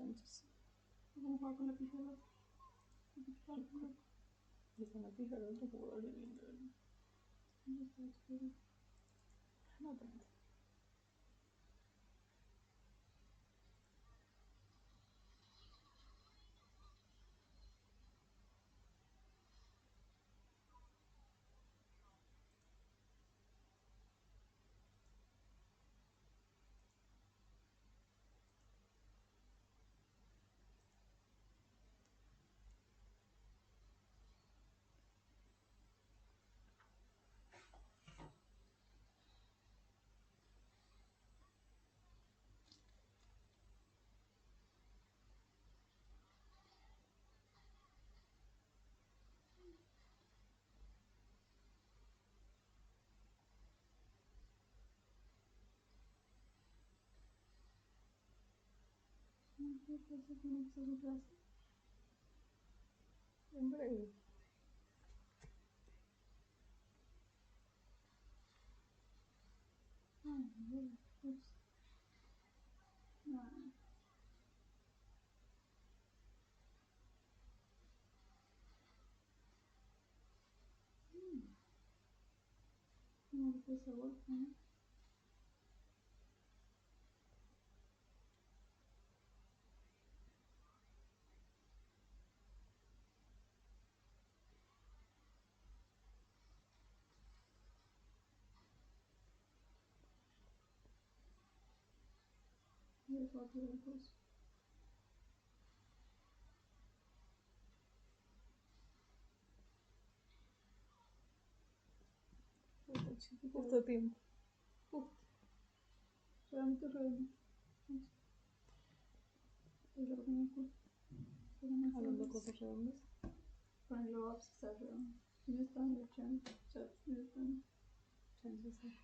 Chances. Vamos a jugar con la pija del otro. Y con la pija del otro jugador de lindo. ¿Dónde está el chiquillo? No tanto. ¿Qué pasa con esta clase? En breve. Ay, Dios. No. No le puse vuelta, ¿no? Y el otro del curso. Justo a tiempo. Justo. Realmente redondito. Y lo que me gusta. Hablando de cosas redondas. Con el globo se está redondo. Y están luchando. Chat, y están. Chances.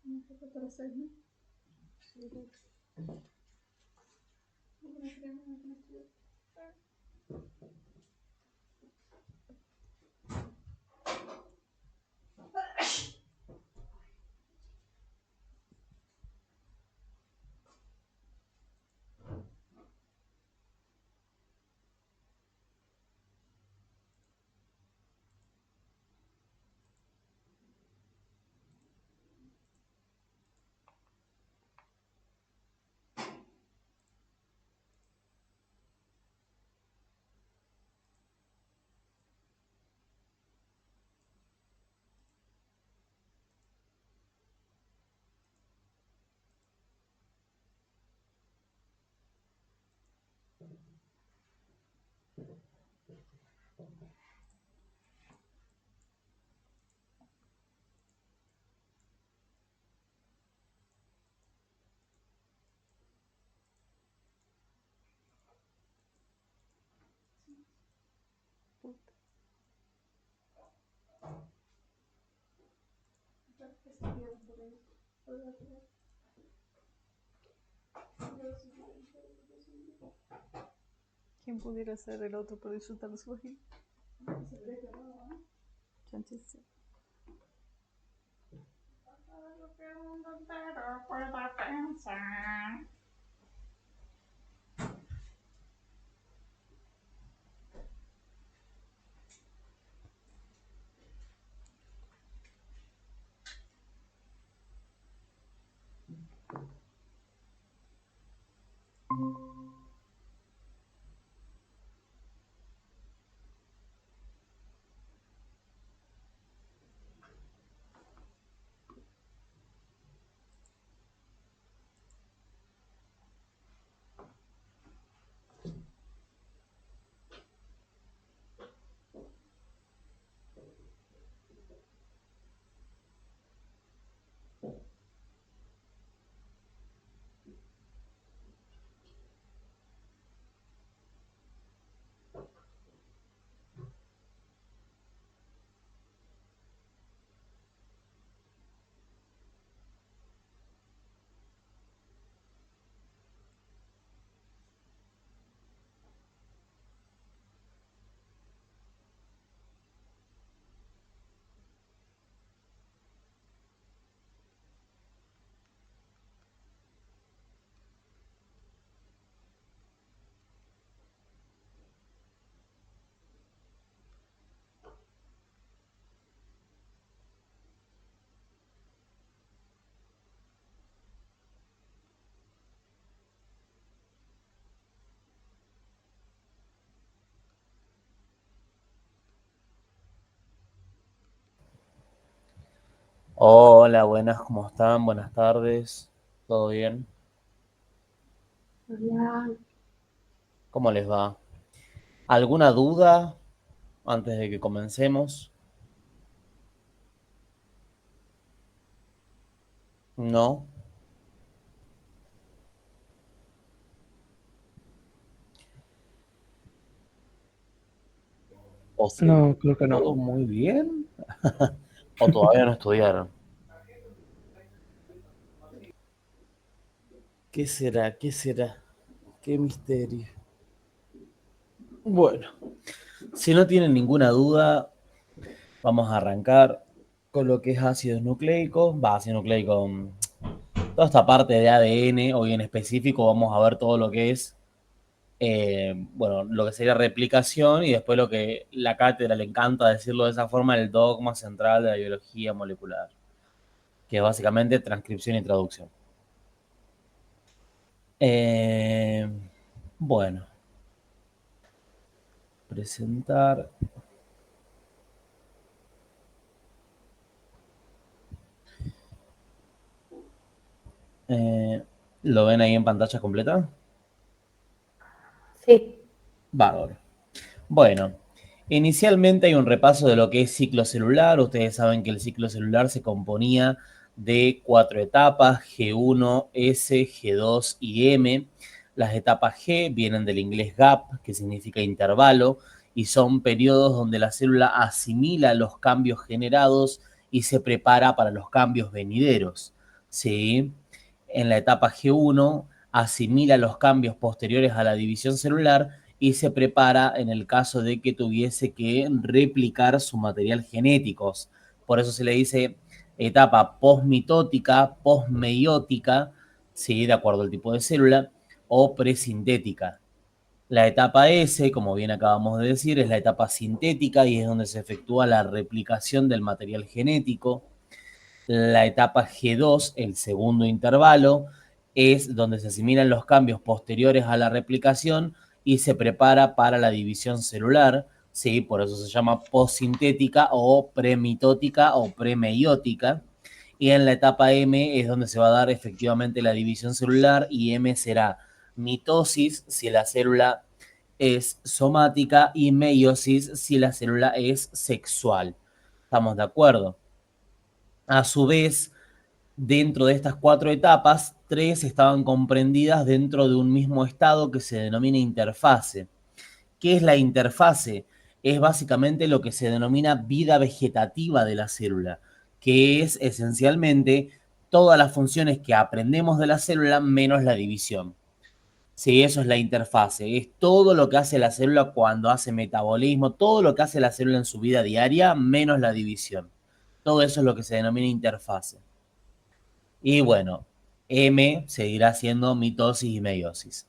No sé para hacer, ¿no? Sí, creo que sí. Una crema, una estudiante. Puta. Está bien por ahí. Puedo hacer. ¿Quién pudiera ser el otro para disfrutar de su vagina? Se ve que no, ¿no? Chances. Sí. Lo que el mundo entero pueda pensar. Hola, buenas, ¿cómo están? Buenas tardes. ¿Todo bien? Hola. ¿Cómo les va? ¿Alguna duda antes de que comencemos? ¿No? ¿O sí? No, creo que no. ¿Todo muy bien? ¿O todavía no estudiaron? ¿Qué será? ¿Qué será? ¿Qué misterio? Bueno, si no tienen ninguna duda, vamos a arrancar con lo que es ácidos nucleicos. Ácido nucleico, toda esta parte de ADN, hoy en específico vamos a ver todo lo que es bueno, lo que sería replicación y después lo que la cátedra le encanta decirlo de esa forma, el dogma central de la biología molecular, que es básicamente transcripción y traducción. Eh, bueno, presentar. Eh, ¿Lo ven ahí en pantalla completa? Sí. Bárbaro. Bueno, inicialmente hay un repaso de lo que es ciclo celular. Ustedes saben que el ciclo celular se componía de 4 etapas, G1, S, G2 y M. Las etapas G vienen del inglés gap, que significa intervalo, y son periodos donde la célula asimila los cambios generados y se prepara para los cambios venideros. ¿Sí? En la etapa G1 asimila los cambios posteriores a la división celular y se prepara en el caso de que tuviese que replicar su material genético. Por eso se le dice etapa postmitótica, postmeiótica, ¿sí? De acuerdo al tipo de célula, o presintética. La etapa S, como bien acabamos de decir, es la etapa sintética y es donde se efectúa la replicación del material genético. La etapa G2, el segundo intervalo, es donde se asimilan los cambios posteriores a la replicación y se prepara para la división celular, ¿sí? Por eso se llama postsintética o premitótica o premeiótica. Y en la etapa M es donde se va a dar efectivamente la división celular y M será mitosis si la célula es somática y meiosis si la célula es sexual. ¿Estamos de acuerdo? A su vez, dentro de estas 4 etapas, 3 estaban comprendidas dentro de un mismo estado que se denomina interfase. ¿Qué es la interfase? Es básicamente lo que se denomina vida vegetativa de la célula, que es esencialmente todas las funciones que aprendemos de la célula menos la división. Sí, eso es la interfase, es todo lo que hace la célula cuando hace metabolismo, todo lo que hace la célula en su vida diaria menos la división. Todo eso es lo que se denomina interfase. Y bueno, M seguirá siendo mitosis y meiosis.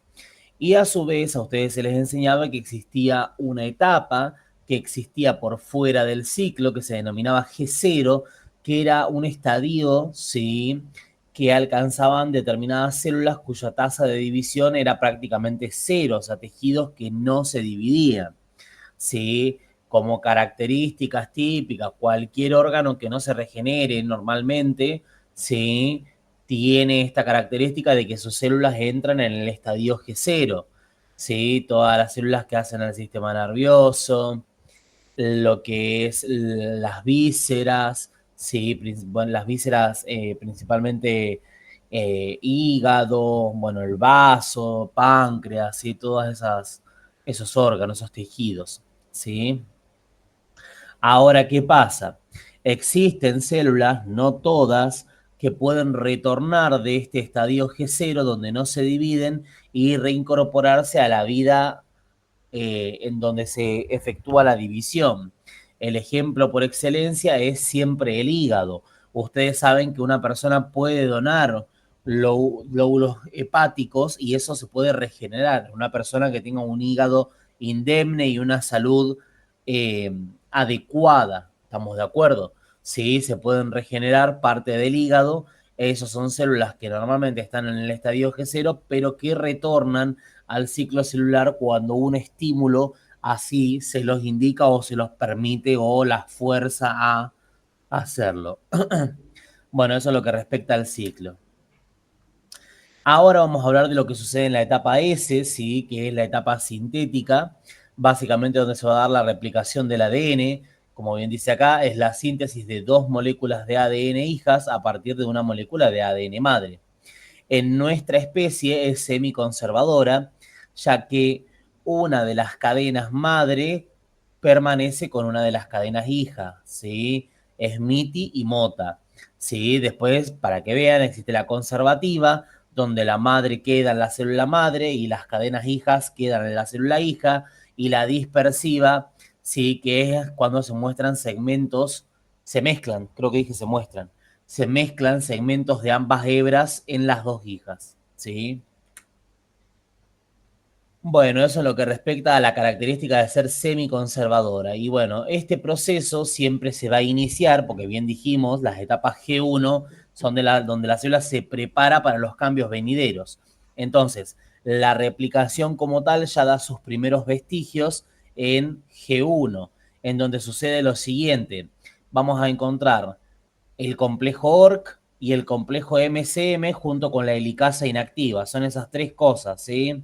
Y a su vez a ustedes se les enseñaba que existía una etapa que existía por fuera del ciclo que se denominaba G0, que era un estadio, ¿sí? Que alcanzaban determinadas células cuya tasa de división era prácticamente cero, o sea, tejidos que no se dividían. ¿Sí? Como características típicas, cualquier órgano que no se regenere normalmente, ¿sí? Tiene esta característica de que sus células entran en el estadio G0, ¿sí? Todas las células que hacen el sistema nervioso, lo que es las vísceras, ¿sí? Bueno, las vísceras principalmente hígado, bueno, el vaso, páncreas, ¿sí? Todas esos órganos, esos tejidos, ¿sí? Ahora, ¿qué pasa? Existen células, no todas, que pueden retornar de este estadio G0 donde no se dividen y reincorporarse a la vida en donde se efectúa la división. El ejemplo por excelencia es siempre el hígado. Ustedes saben que una persona puede donar lóbulos hepáticos y eso se puede regenerar. Una persona que tenga un hígado indemne y una salud eh, adecuada, ¿estamos de acuerdo? Sí, se pueden regenerar parte del hígado. Esas son células que normalmente están en el estadio G0, pero que retornan al ciclo celular cuando un estímulo así se los indica o se los permite o las fuerza a hacerlo. Bueno, eso es lo que respecta al ciclo. Ahora vamos a hablar de lo que sucede en la etapa S, ¿sí? Que es la etapa sintética, básicamente donde se va a dar la replicación del ADN. Como bien dice acá, es la síntesis de dos moléculas de ADN hijas a partir de una molécula de ADN madre. En nuestra especie es semiconservadora, ya que una de las cadenas madre permanece con una de las cadenas hijas, ¿sí? Es MITI y MOTA, ¿sí? Después, para que vean, existe la conservativa, donde la madre queda en la célula madre y las cadenas hijas quedan en la célula hija, y la dispersiva, ¿sí? Que es cuando se muestran segmentos, se mezclan, creo que dije se mezclan segmentos de ambas hebras en las dos hijas, ¿sí? Bueno, eso es lo que respecta a la característica de ser semiconservadora. Y bueno, este proceso siempre se va a iniciar, porque bien dijimos, las etapas G1 son donde la célula se prepara para los cambios venideros. Entonces, la replicación como tal ya da sus primeros vestigios en G1, en donde sucede lo siguiente. Vamos a encontrar el complejo ORC y el complejo MCM junto con la helicasa inactiva. Son esas tres cosas, ¿sí?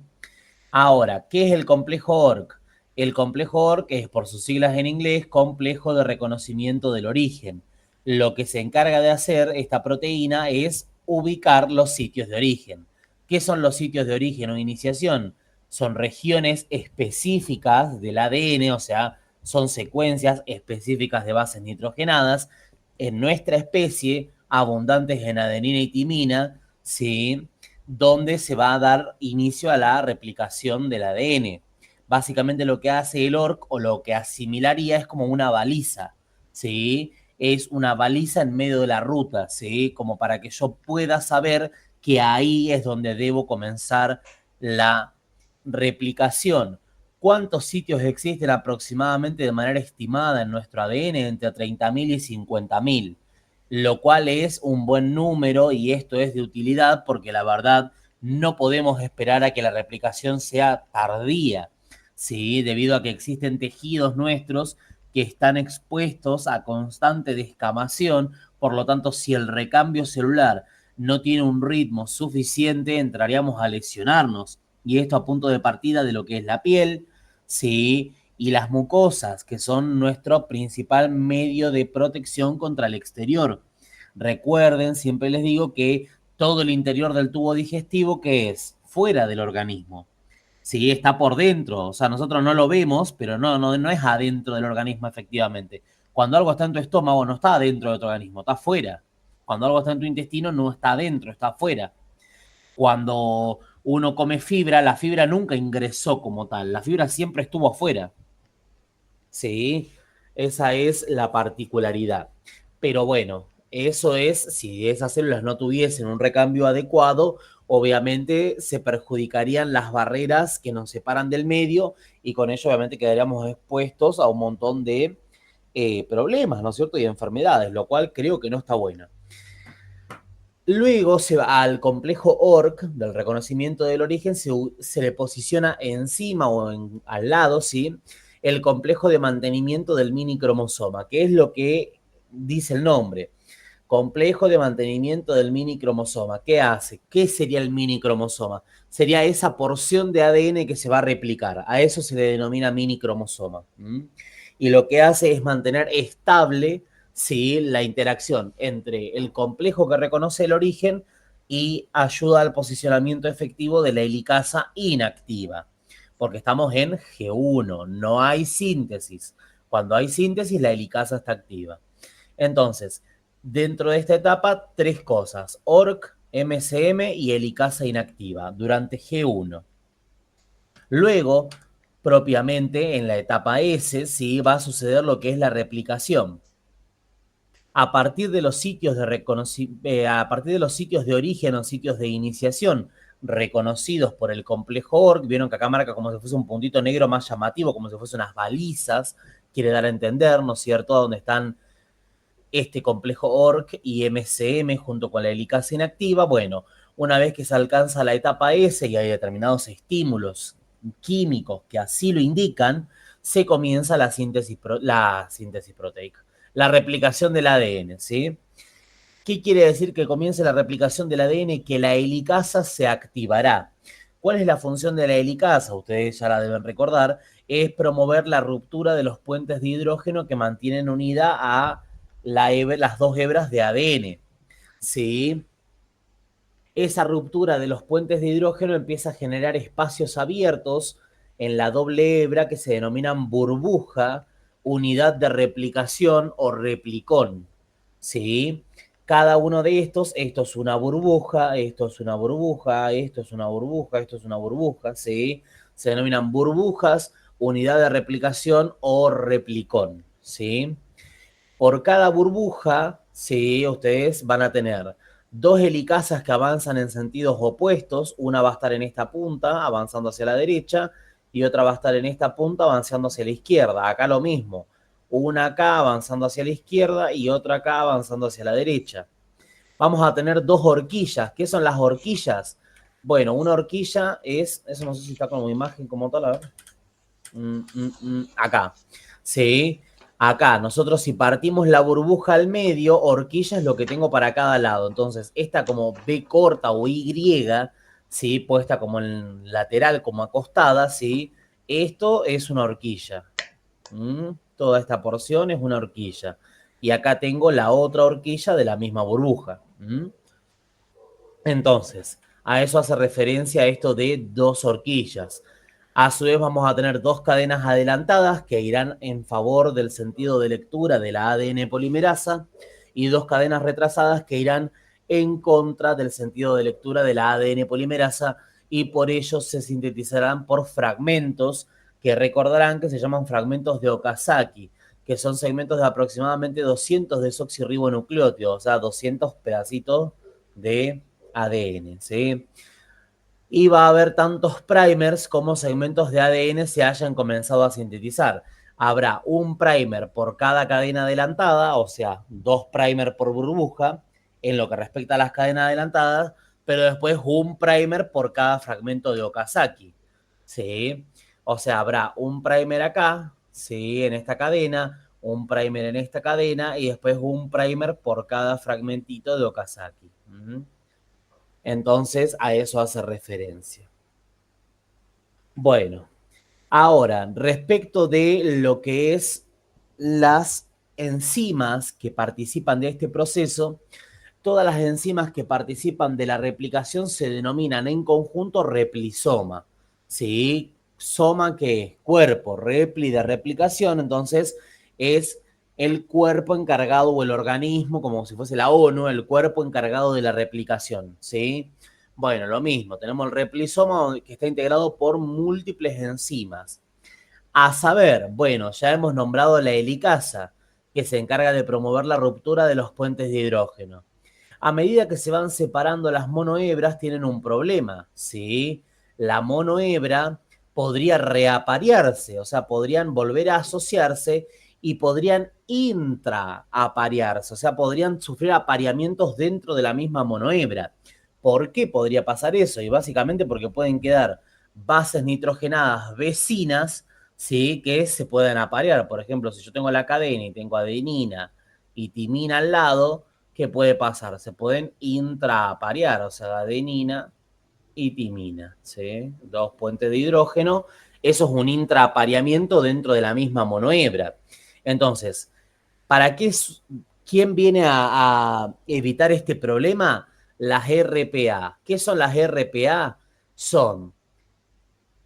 Ahora, ¿qué es el complejo ORC? El complejo ORC es, por sus siglas en inglés, complejo de reconocimiento del origen. Lo que se encarga de hacer esta proteína es ubicar los sitios de origen. ¿Qué son los sitios de origen o iniciación? Son regiones específicas del ADN, o sea, son secuencias específicas de bases nitrogenadas en nuestra especie, abundantes en adenina y timina, ¿sí? Donde se va a dar inicio a la replicación del ADN. Básicamente lo que hace el ORC o lo que asimilaría es como una baliza, ¿sí? Es una baliza en medio de la ruta, ¿sí? Como para que yo pueda saber que ahí es donde debo comenzar la replicación. ¿Cuántos sitios existen aproximadamente de manera estimada en nuestro ADN? Entre 30.000 y 50.000, lo cual es un buen número y esto es de utilidad porque la verdad no podemos esperar a que la replicación sea tardía, ¿sí? Debido a que existen tejidos nuestros que están expuestos a constante descamación, por lo tanto, si el recambio celular no tiene un ritmo suficiente, entraríamos a lesionarnos. Y esto a punto de partida de lo que es la piel, ¿sí? Y las mucosas, que son nuestro principal medio de protección contra el exterior. Recuerden, siempre les digo que todo el interior del tubo digestivo, ¿qué es? Fuera del organismo. Sí, está por dentro, o sea, nosotros no lo vemos, pero no es adentro del organismo efectivamente. Cuando algo está en tu estómago, no está adentro de tu organismo, está afuera. Cuando algo está en tu intestino, no está adentro, está afuera. Cuando uno come fibra, la fibra nunca ingresó como tal, la fibra siempre estuvo afuera. Sí, esa es la particularidad. Pero bueno, eso es, si esas células no tuviesen un recambio adecuado, obviamente se perjudicarían las barreras que nos separan del medio y con ello obviamente quedaríamos expuestos a un montón de problemas, ¿no es cierto? Y enfermedades, lo cual creo que no está bueno. Luego se va al complejo ORC del reconocimiento del origen, se le posiciona encima o al lado, ¿sí? El complejo de mantenimiento del mini cromosoma, que es lo que dice el nombre. Complejo de mantenimiento del mini cromosoma. ¿Qué hace? ¿Qué sería el mini cromosoma? Sería esa porción de ADN que se va a replicar. A eso se le denomina mini cromosoma. Y lo que hace es mantener estable, ¿sí?, la interacción entre el complejo que reconoce el origen y ayuda al posicionamiento efectivo de la helicasa inactiva. Porque estamos en G1, no hay síntesis. Cuando hay síntesis, la helicasa está activa. Entonces, dentro de esta etapa, tres cosas: ORC, MCM y helicasa inactiva durante G1. Luego, propiamente en la etapa S, sí va a suceder lo que es la replicación. A partir de los sitios a partir de los sitios de origen o sitios de iniciación reconocidos por el complejo ORC, vieron que acá marca como si fuese un puntito negro más llamativo, como si fuesen unas balizas, quiere dar a entender, ¿no es cierto?, dónde están este complejo ORC y MCM junto con la helicasa inactiva. Bueno, una vez que se alcanza la etapa S y hay determinados estímulos químicos que así lo indican, se comienza la síntesis proteica, la replicación del ADN, ¿sí? ¿Qué quiere decir que comience la replicación del ADN? Que la helicasa se activará. ¿Cuál es la función de la helicasa? Ustedes ya la deben recordar. Es promover la ruptura de los puentes de hidrógeno que mantienen unida a las dos hebras de ADN. ¿Sí? Esa ruptura de los puentes de hidrógeno empieza a generar espacios abiertos en la doble hebra que se denominan burbuja, unidad de replicación o replicón. ¿Sí? Cada uno de estos, esto es una burbuja, esto es una burbuja, esto es una burbuja, esto es una burbuja, ¿sí? Se denominan burbujas, unidad de replicación o replicón, ¿sí? Por cada burbuja, sí, ustedes van a tener dos helicasas que avanzan en sentidos opuestos. Una va a estar en esta punta, avanzando hacia la derecha, y otra va a estar en esta punta, avanzando hacia la izquierda. Acá lo mismo. Una acá avanzando hacia la izquierda y otra acá avanzando hacia la derecha. Vamos a tener dos horquillas. ¿Qué son las horquillas? Bueno, una horquilla es, eso no sé si está como imagen como tal, a ver. Acá. Sí. Acá, nosotros si partimos la burbuja al medio, horquilla es lo que tengo para cada lado. Entonces, esta como B corta o Y, ¿sí? Puesta como en lateral, como acostada, ¿sí? Esto es una horquilla. Toda esta porción es una horquilla. Y acá tengo la otra horquilla de la misma burbuja. Entonces, a eso hace referencia esto de dos horquillas. A su vez vamos a tener dos cadenas adelantadas que irán en favor del sentido de lectura de la ADN polimerasa y dos cadenas retrasadas que irán en contra del sentido de lectura de la ADN polimerasa y por ello se sintetizarán por fragmentos que recordarán que se llaman fragmentos de Okazaki, que son segmentos de aproximadamente 200 desoxirribonucleótidos, o sea, 200 pedacitos de ADN, ¿sí? Y va a haber tantos primers como segmentos de ADN se hayan comenzado a sintetizar. Habrá un primer por cada cadena adelantada, o sea, dos primers por burbuja, en lo que respecta a las cadenas adelantadas, pero después un primer por cada fragmento de Okazaki, ¿sí? O sea, habrá un primer acá, ¿sí? En esta cadena, un primer en esta cadena y después un primer por cada fragmentito de Okazaki. Entonces, a eso hace referencia. Bueno, ahora, respecto de lo que es las enzimas que participan de este proceso, todas las enzimas que participan de la replicación se denominan en conjunto replisoma. ¿Sí? Soma, que es cuerpo, repli de replicación, entonces es el cuerpo encargado o el organismo, como si fuese la ONU, el cuerpo encargado de la replicación. ¿Sí? Bueno, lo mismo, tenemos el replisoma que está integrado por múltiples enzimas. A saber, bueno, ya hemos nombrado la helicasa, que se encarga de promover la ruptura de los puentes de hidrógeno. A medida que se van separando las monohebras, tienen un problema, ¿sí? La monohebra podría reaparearse, o sea, podrían volver a asociarse y podrían intraaparearse, o sea, podrían sufrir apareamientos dentro de la misma monohebra. ¿Por qué podría pasar eso? Y básicamente porque pueden quedar bases nitrogenadas vecinas, ¿sí? Que se pueden aparear. Por ejemplo, si yo tengo la cadena y tengo adenina y timina al lado, ¿qué puede pasar? Se pueden intraaparear, o sea, adenina y timina, ¿sí? Dos puentes de hidrógeno. Eso es un intraapareamiento dentro de la misma monohebra. Entonces, ¿para qué? ¿Quién viene a evitar este problema? Las RPA. ¿Qué son las RPA? Son,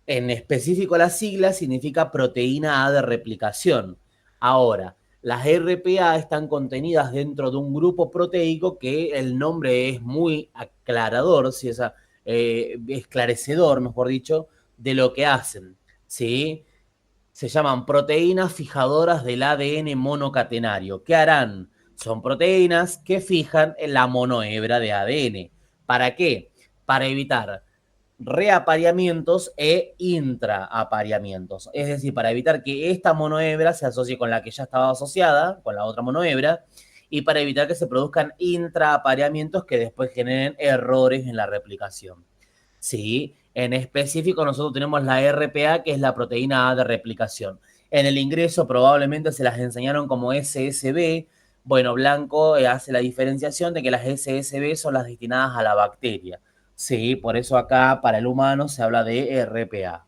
en específico la sigla significa proteína A de replicación. Ahora, las RPA están contenidas dentro de un grupo proteico que el nombre es muy aclarador, ¿sí? Esclarecedor, mejor dicho, de lo que hacen, ¿sí? Se llaman proteínas fijadoras del ADN monocatenario. ¿Qué harán? Son proteínas que fijan en la monohebra de ADN. ¿Para qué? Para evitar reapareamientos e intraapareamientos. Es decir, para evitar que esta monohebra se asocie con la que ya estaba asociada, con la otra monohebra, y para evitar que se produzcan intraapareamientos que después generen errores en la replicación. Sí, en específico nosotros tenemos la RPA, que es la proteína A de replicación. En el ingreso probablemente se las enseñaron como SSB, Bueno, blanco hace la diferenciación de que las SSB son las destinadas a la bacteria. Sí, por eso acá para el humano se habla de RPA.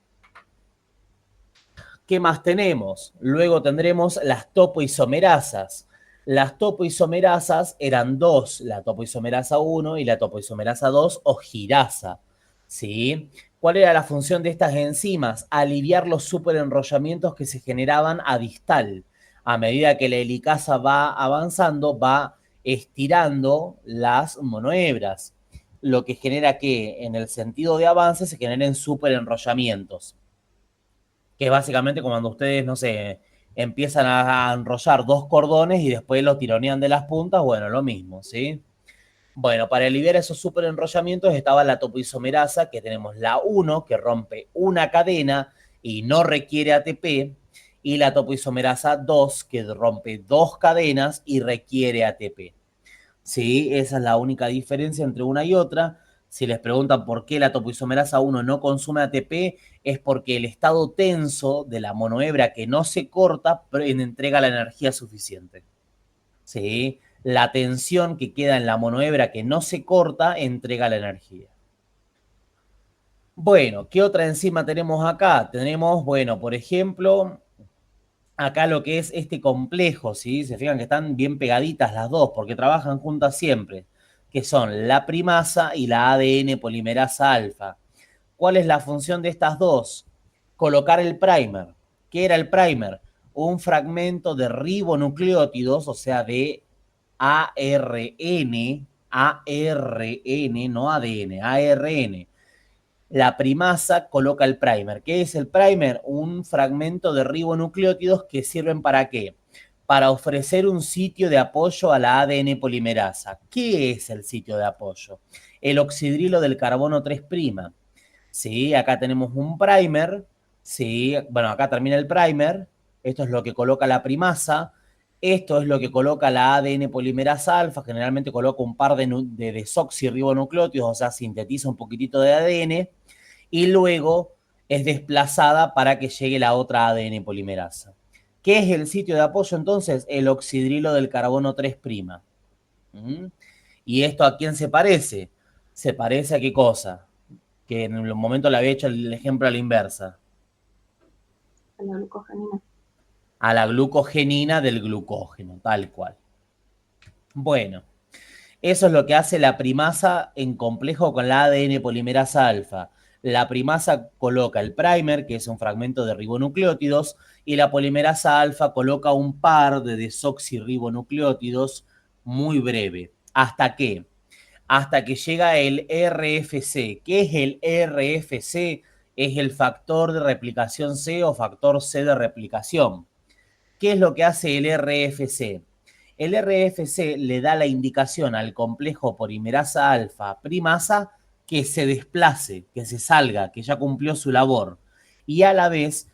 ¿Qué más tenemos? Luego tendremos las topoisomerasas. Las topoisomerasas eran dos, la topoisomerasa 1 y la topoisomerasa 2 o girasa. ¿Sí? ¿Cuál era la función de estas enzimas? Aliviar los superenrollamientos que se generaban a distal. A medida que la helicasa va avanzando, va estirando las monohebras, lo que genera que en el sentido de avance se generen superenrollamientos, que es básicamente cuando ustedes, no sé, empiezan a enrollar dos cordones y después lo tironean de las puntas, bueno, lo mismo, ¿sí? Bueno, para aliviar esos superenrollamientos estaba la topoisomerasa, que tenemos la 1, que rompe una cadena y no requiere ATP, y la topoisomerasa 2, que rompe dos cadenas y requiere ATP. Sí, esa es la única diferencia entre una y otra. Si les preguntan por qué la topoisomerasa 1 no consume ATP, es porque el estado tenso de la monohebra que no se corta entrega la energía suficiente. ¿Sí? La tensión que queda en la monohebra que no se corta entrega la energía. Bueno, ¿qué otra enzima tenemos acá? Tenemos, bueno, por ejemplo, acá lo que es este complejo, ¿sí? Se fijan que están bien pegaditas las dos porque trabajan juntas siempre, que son la primasa y la ADN polimerasa alfa. ¿Cuál es la función de estas dos? Colocar el primer. ¿Qué era el primer? Un fragmento de ribonucleótidos, o sea, de ARN, no ADN, ARN. La primasa coloca el primer. ¿Qué es el primer? Un fragmento de ribonucleótidos que sirven ¿para qué? Para ofrecer un sitio de apoyo a la ADN polimerasa. ¿Qué es el sitio de apoyo? El oxidrilo del carbono 3'. Sí, acá tenemos un primer. Sí, bueno, acá termina el primer. Esto es lo que coloca la primasa. Esto es lo que coloca la ADN polimerasa alfa. Generalmente coloca un par de desoxirribonucleótidos, o sea, sintetiza un poquitito de ADN y luego es desplazada para que llegue la otra ADN polimerasa. ¿Qué es el sitio de apoyo entonces? El oxidrilo del carbono 3'. ¿Y esto a quién se parece? ¿Se parece a qué cosa? Que en un momento le había hecho el ejemplo a la inversa. A la glucogenina. A la glucogenina del glucógeno, tal cual. Bueno, eso es lo que hace la primasa en complejo con la ADN polimerasa alfa. La primasa coloca el primer, que es un fragmento de ribonucleótidos, y la polimerasa alfa coloca un par de desoxirribonucleótidos muy breve. ¿Hasta qué? Hasta que llega el RFC. ¿Qué es el RFC? Es el factor de replicación C o factor C de replicación. ¿Qué es lo que hace el RFC? El RFC le da la indicación al complejo polimerasa alfa primasa que se desplace, que se salga, que ya cumplió su labor. Y a la vez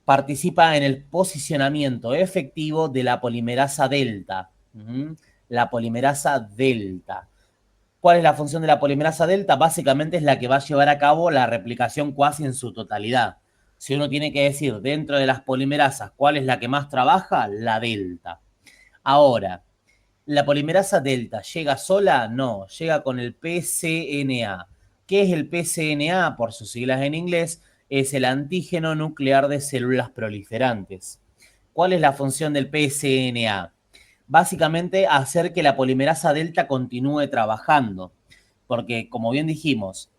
participa en el posicionamiento efectivo de la polimerasa delta. La polimerasa delta. ¿Cuál es la función de la polimerasa delta? Básicamente es la que va a llevar a cabo la replicación cuasi en su totalidad. Si uno tiene que decir dentro de las polimerasas cuál es la que más trabaja, la delta. Ahora, ¿la polimerasa delta llega sola? No, llega con el pCNA. ¿Qué es el pCNA? Por sus siglas en inglés, es el antígeno nuclear de células proliferantes. ¿Cuál es la función del pCNA? Básicamente hacer que la polimerasa delta continúe trabajando. Porque, como bien dijimos,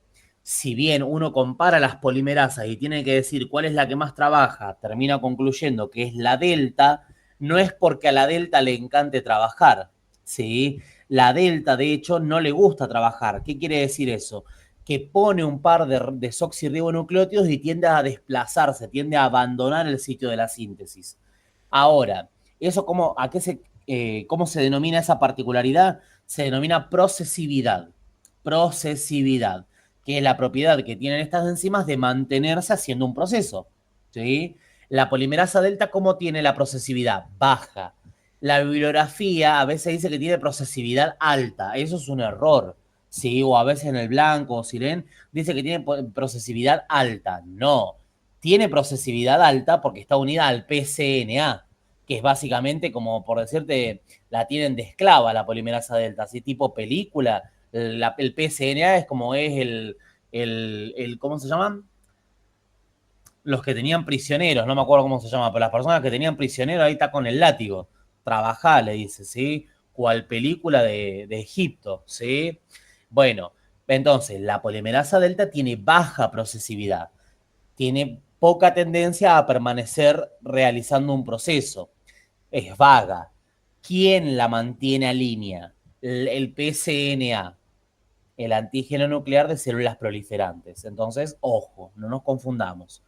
si bien uno compara las polimerasas y tiene que decir cuál es la que más trabaja, termina concluyendo que es la delta, no es porque a la delta le encante trabajar, ¿sí? La delta, de hecho, no le gusta trabajar. ¿Qué quiere decir eso? Que pone un par de desoxirribonucleótidos y tiende a desplazarse, tiende a abandonar el sitio de la síntesis. Ahora, ¿eso cómo se denomina esa particularidad? Se denomina procesividad. Procesividad, que es la propiedad que tienen estas enzimas de mantenerse haciendo un proceso. ¿Sí? La polimerasa delta, ¿cómo tiene la procesividad? Baja. La bibliografía a veces dice que tiene procesividad alta. Eso es un error. ¿Sí? O a veces en el blanco o Siren dice que tiene procesividad alta. No. Tiene procesividad alta porque está unida al pCNA. que es básicamente como por decirte, la tienen de esclava la polimerasa delta, así tipo película. El pSNA es como es ¿cómo se llaman? Los que tenían prisioneros, no me acuerdo cómo se llama, pero las personas que tenían prisioneros, ahí está con el látigo. Trabajá, le dice, ¿sí? Cual película de Egipto, ¿sí? Bueno, entonces, la polimerasa delta tiene baja procesividad, tiene poca tendencia a permanecer realizando un proceso, es vaga. ¿Quién la mantiene a línea? El pSNA, el antígeno nuclear de células proliferantes. Entonces, ojo, no nos confundamos.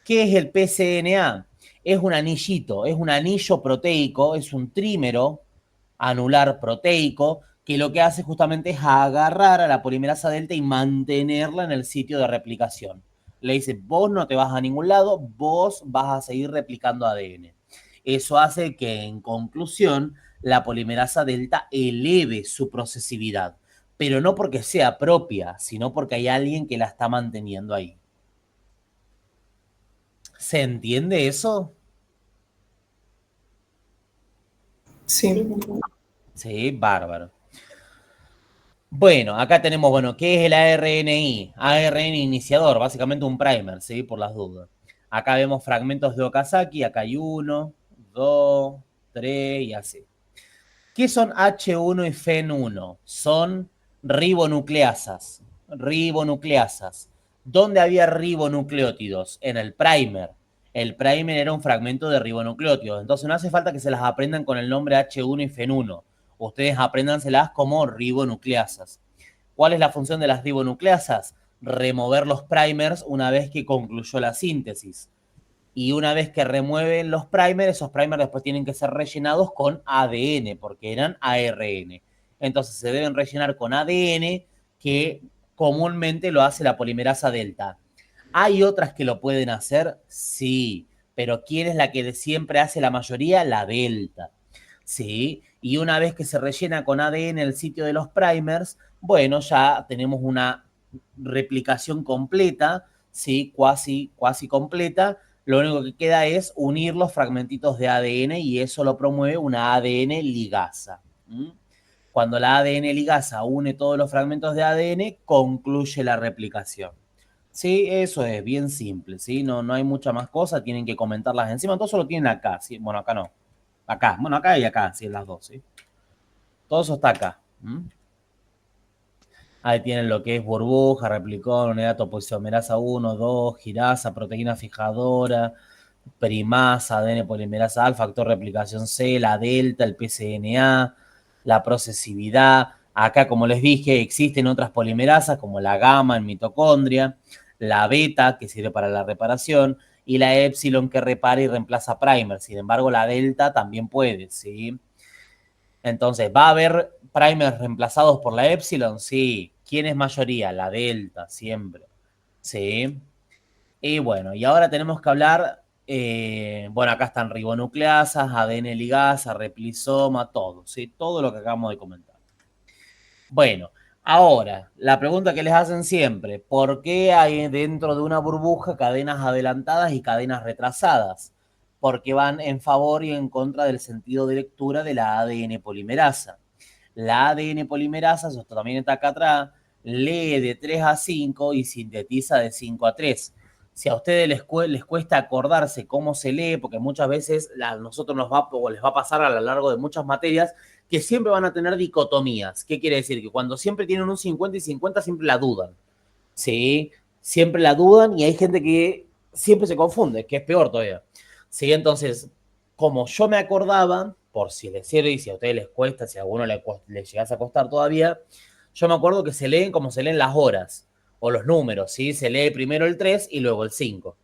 ¿Qué es el pCNA? Es un anillito, es un anillo proteico, es un trímero anular proteico que lo que hace justamente es agarrar a la polimerasa delta y mantenerla en el sitio de replicación. Le dice, vos no te vas a ningún lado, vos vas a seguir replicando ADN. Eso hace que, en conclusión, la polimerasa delta eleve su procesividad, pero no porque sea propia, sino porque hay alguien que la está manteniendo ahí. ¿Se entiende eso? Sí. Sí, bárbaro. Bueno, acá tenemos, bueno, ¿qué es el ARNI? ARN iniciador, básicamente un primer, ¿sí? Por las dudas. Acá vemos fragmentos de Okazaki, acá hay 1, 2, 3 y así. ¿Qué son H1 y FEN1? Son ribonucleasas. Ribonucleasas. ¿Dónde había ribonucleótidos? En el primer. El primer era un fragmento de ribonucleótidos. Entonces no hace falta que se las aprendan con el nombre H1 y FEN1. Ustedes apréndanselas como ribonucleasas. ¿Cuál es la función de las ribonucleasas? Remover los primers una vez que concluyó la síntesis. Y una vez que remueven los primers, esos primers después tienen que ser rellenados con ADN, porque eran ARN. Entonces se deben rellenar con ADN, que comúnmente lo hace la polimerasa delta. ¿Hay otras que lo pueden hacer? Sí, pero ¿quién es la que siempre hace la mayoría? La delta. Sí, y una vez que se rellena con ADN el sitio de los primers, bueno, ya tenemos una replicación completa, ¿sí? Cuasi completa. Lo único que queda es unir los fragmentitos de ADN y eso lo promueve una ADN ligasa. ¿Mm? Cuando la ADN ligasa une todos los fragmentos de ADN, concluye la replicación. Sí, eso es bien simple, ¿sí? No hay mucha más cosa, tienen que comentarlas encima. Todo eso lo tienen acá, ¿sí? Bueno, acá no. Acá, bueno, acá y acá, sí, en las dos, ¿sí? Todo eso está acá. ¿Mm? Ahí tienen lo que es burbuja, replicón, unidad topoisomerasa 1, 2, girasa, proteína fijadora, primasa, ADN polimerasa A, factor replicación C, la delta, el pCNA, la procesividad. Acá, como les dije, existen otras polimerasas como la gamma en mitocondria, la beta, que sirve para la reparación, y la epsilon, que repara y reemplaza primer. Sin embargo, la delta también puede, ¿sí? Entonces, ¿va a haber primers reemplazados por la epsilon? Sí. ¿Quién es mayoría? La delta, siempre. Sí. Y bueno, y ahora tenemos que hablar, bueno, acá están ribonucleasas, ADN ligasa, replisoma, todo, ¿sí? Todo lo que acabamos de comentar. Bueno, ahora, la pregunta que les hacen siempre, ¿por qué hay dentro de una burbuja cadenas adelantadas y cadenas retrasadas? Porque van en favor y en contra del sentido de lectura de la ADN polimerasa. La ADN polimerasa, esto también está acá atrás, lee de 3 a 5 y sintetiza de 5 a 3. Si a ustedes les cuesta acordarse cómo se lee, porque muchas veces a nosotros les va a pasar a lo largo de muchas materias, que siempre van a tener dicotomías. ¿Qué quiere decir? Que cuando siempre tienen un 50 y 50, siempre la dudan. ¿Sí? Siempre la dudan y hay gente que siempre se confunde, que es peor todavía. ¿Sí? Entonces, como yo me acordaba, por si les sirve y si a ustedes les cuesta, si a alguno les llegase a costar todavía, yo me acuerdo que se leen como se leen las horas o los números, ¿sí? Se lee primero el 3 y luego el 5.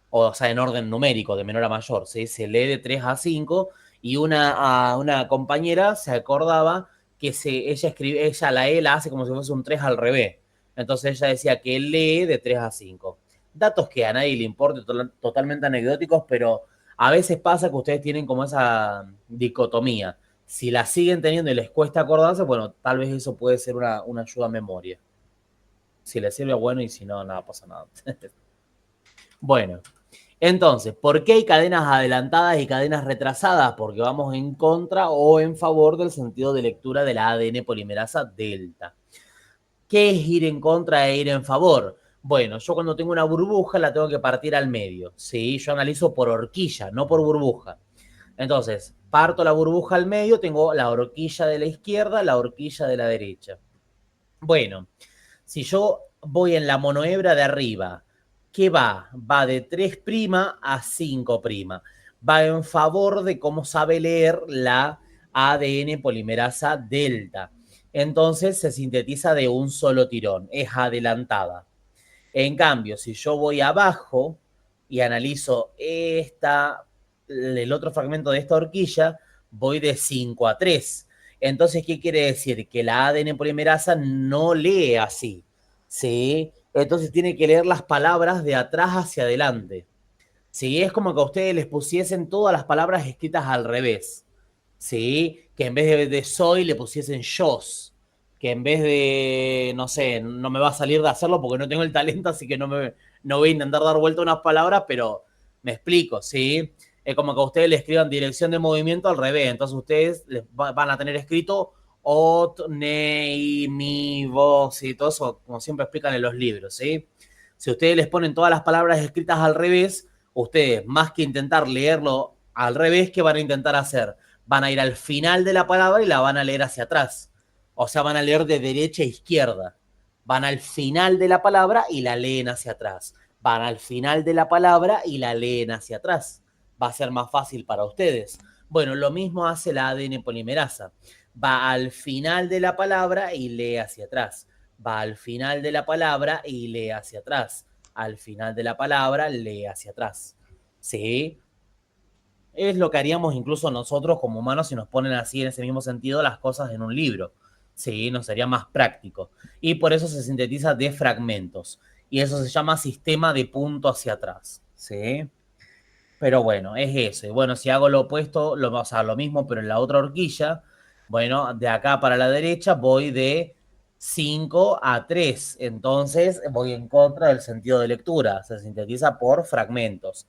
O sea, en orden numérico, de menor a mayor, ¿sí? Se lee de 3 a 5 y una compañera se acordaba que ella la E la hace como si fuese un 3 al revés. Entonces ella decía que lee de 3 a 5. Datos que a nadie le importan, totalmente anecdóticos, pero a veces pasa que ustedes tienen como esa dicotomía. Si la siguen teniendo y les cuesta acordarse, bueno, tal vez eso puede ser una ayuda a memoria. Si les sirve, bueno, y si no, nada, pasa nada. Bueno, Entonces, ¿por qué hay cadenas adelantadas y cadenas retrasadas? Porque vamos en contra o en favor del sentido de lectura de la ADN polimerasa delta. ¿Qué es ir en contra e ir en favor? Bueno, yo cuando tengo una burbuja la tengo que partir al medio, ¿sí? Yo analizo por horquilla, no por burbuja. Entonces, parto la burbuja al medio, tengo la horquilla de la izquierda, la horquilla de la derecha. Bueno, si yo voy en la monohebra de arriba, ¿qué va? Va de 3' a 5'. Va en favor de cómo sabe leer la ADN polimerasa delta. Entonces se sintetiza de un solo tirón, es adelantada. En cambio, si yo voy abajo y analizo el otro fragmento de esta horquilla, voy de 5 a 3. Entonces, ¿qué quiere decir? Que la ADN polimerasa no lee así, ¿sí? Entonces tiene que leer las palabras de atrás hacia adelante. ¿Sí? Es como que a ustedes les pusiesen todas las palabras escritas al revés, ¿sí? Que en vez de soy le pusiesen yos, que en vez de, no sé, no me va a salir de hacerlo porque no tengo el talento, así que no voy a intentar dar vuelta a unas palabras, pero me explico, ¿sí? Es como que a ustedes le escriban dirección de movimiento al revés, entonces ustedes van a tener escrito ot, nei, mi, vos, y todo eso, como siempre explican en los libros, ¿sí? Si ustedes les ponen todas las palabras escritas al revés, ustedes, más que intentar leerlo al revés, ¿qué van a intentar hacer? Van a ir al final de la palabra y la van a leer hacia atrás. O sea, van a leer de derecha a izquierda. Van al final de la palabra y la leen hacia atrás. Van al final de la palabra y la leen hacia atrás. Va a ser más fácil para ustedes. Bueno, lo mismo hace la ADN polimerasa. Va al final de la palabra y lee hacia atrás. Va al final de la palabra y lee hacia atrás. Al final de la palabra, lee hacia atrás. ¿Sí? Es lo que haríamos incluso nosotros como humanos si nos ponen así en ese mismo sentido las cosas en un libro. Sí, nos sería más práctico. Y por eso se sintetiza de fragmentos. Y eso se llama sistema de punto hacia atrás. ¿Sí? Pero bueno, es eso. Y bueno, si hago lo opuesto, o sea, lo mismo, pero en la otra horquilla, bueno, de acá para la derecha voy de 5 a 3. Entonces voy en contra del sentido de lectura. Se sintetiza por fragmentos.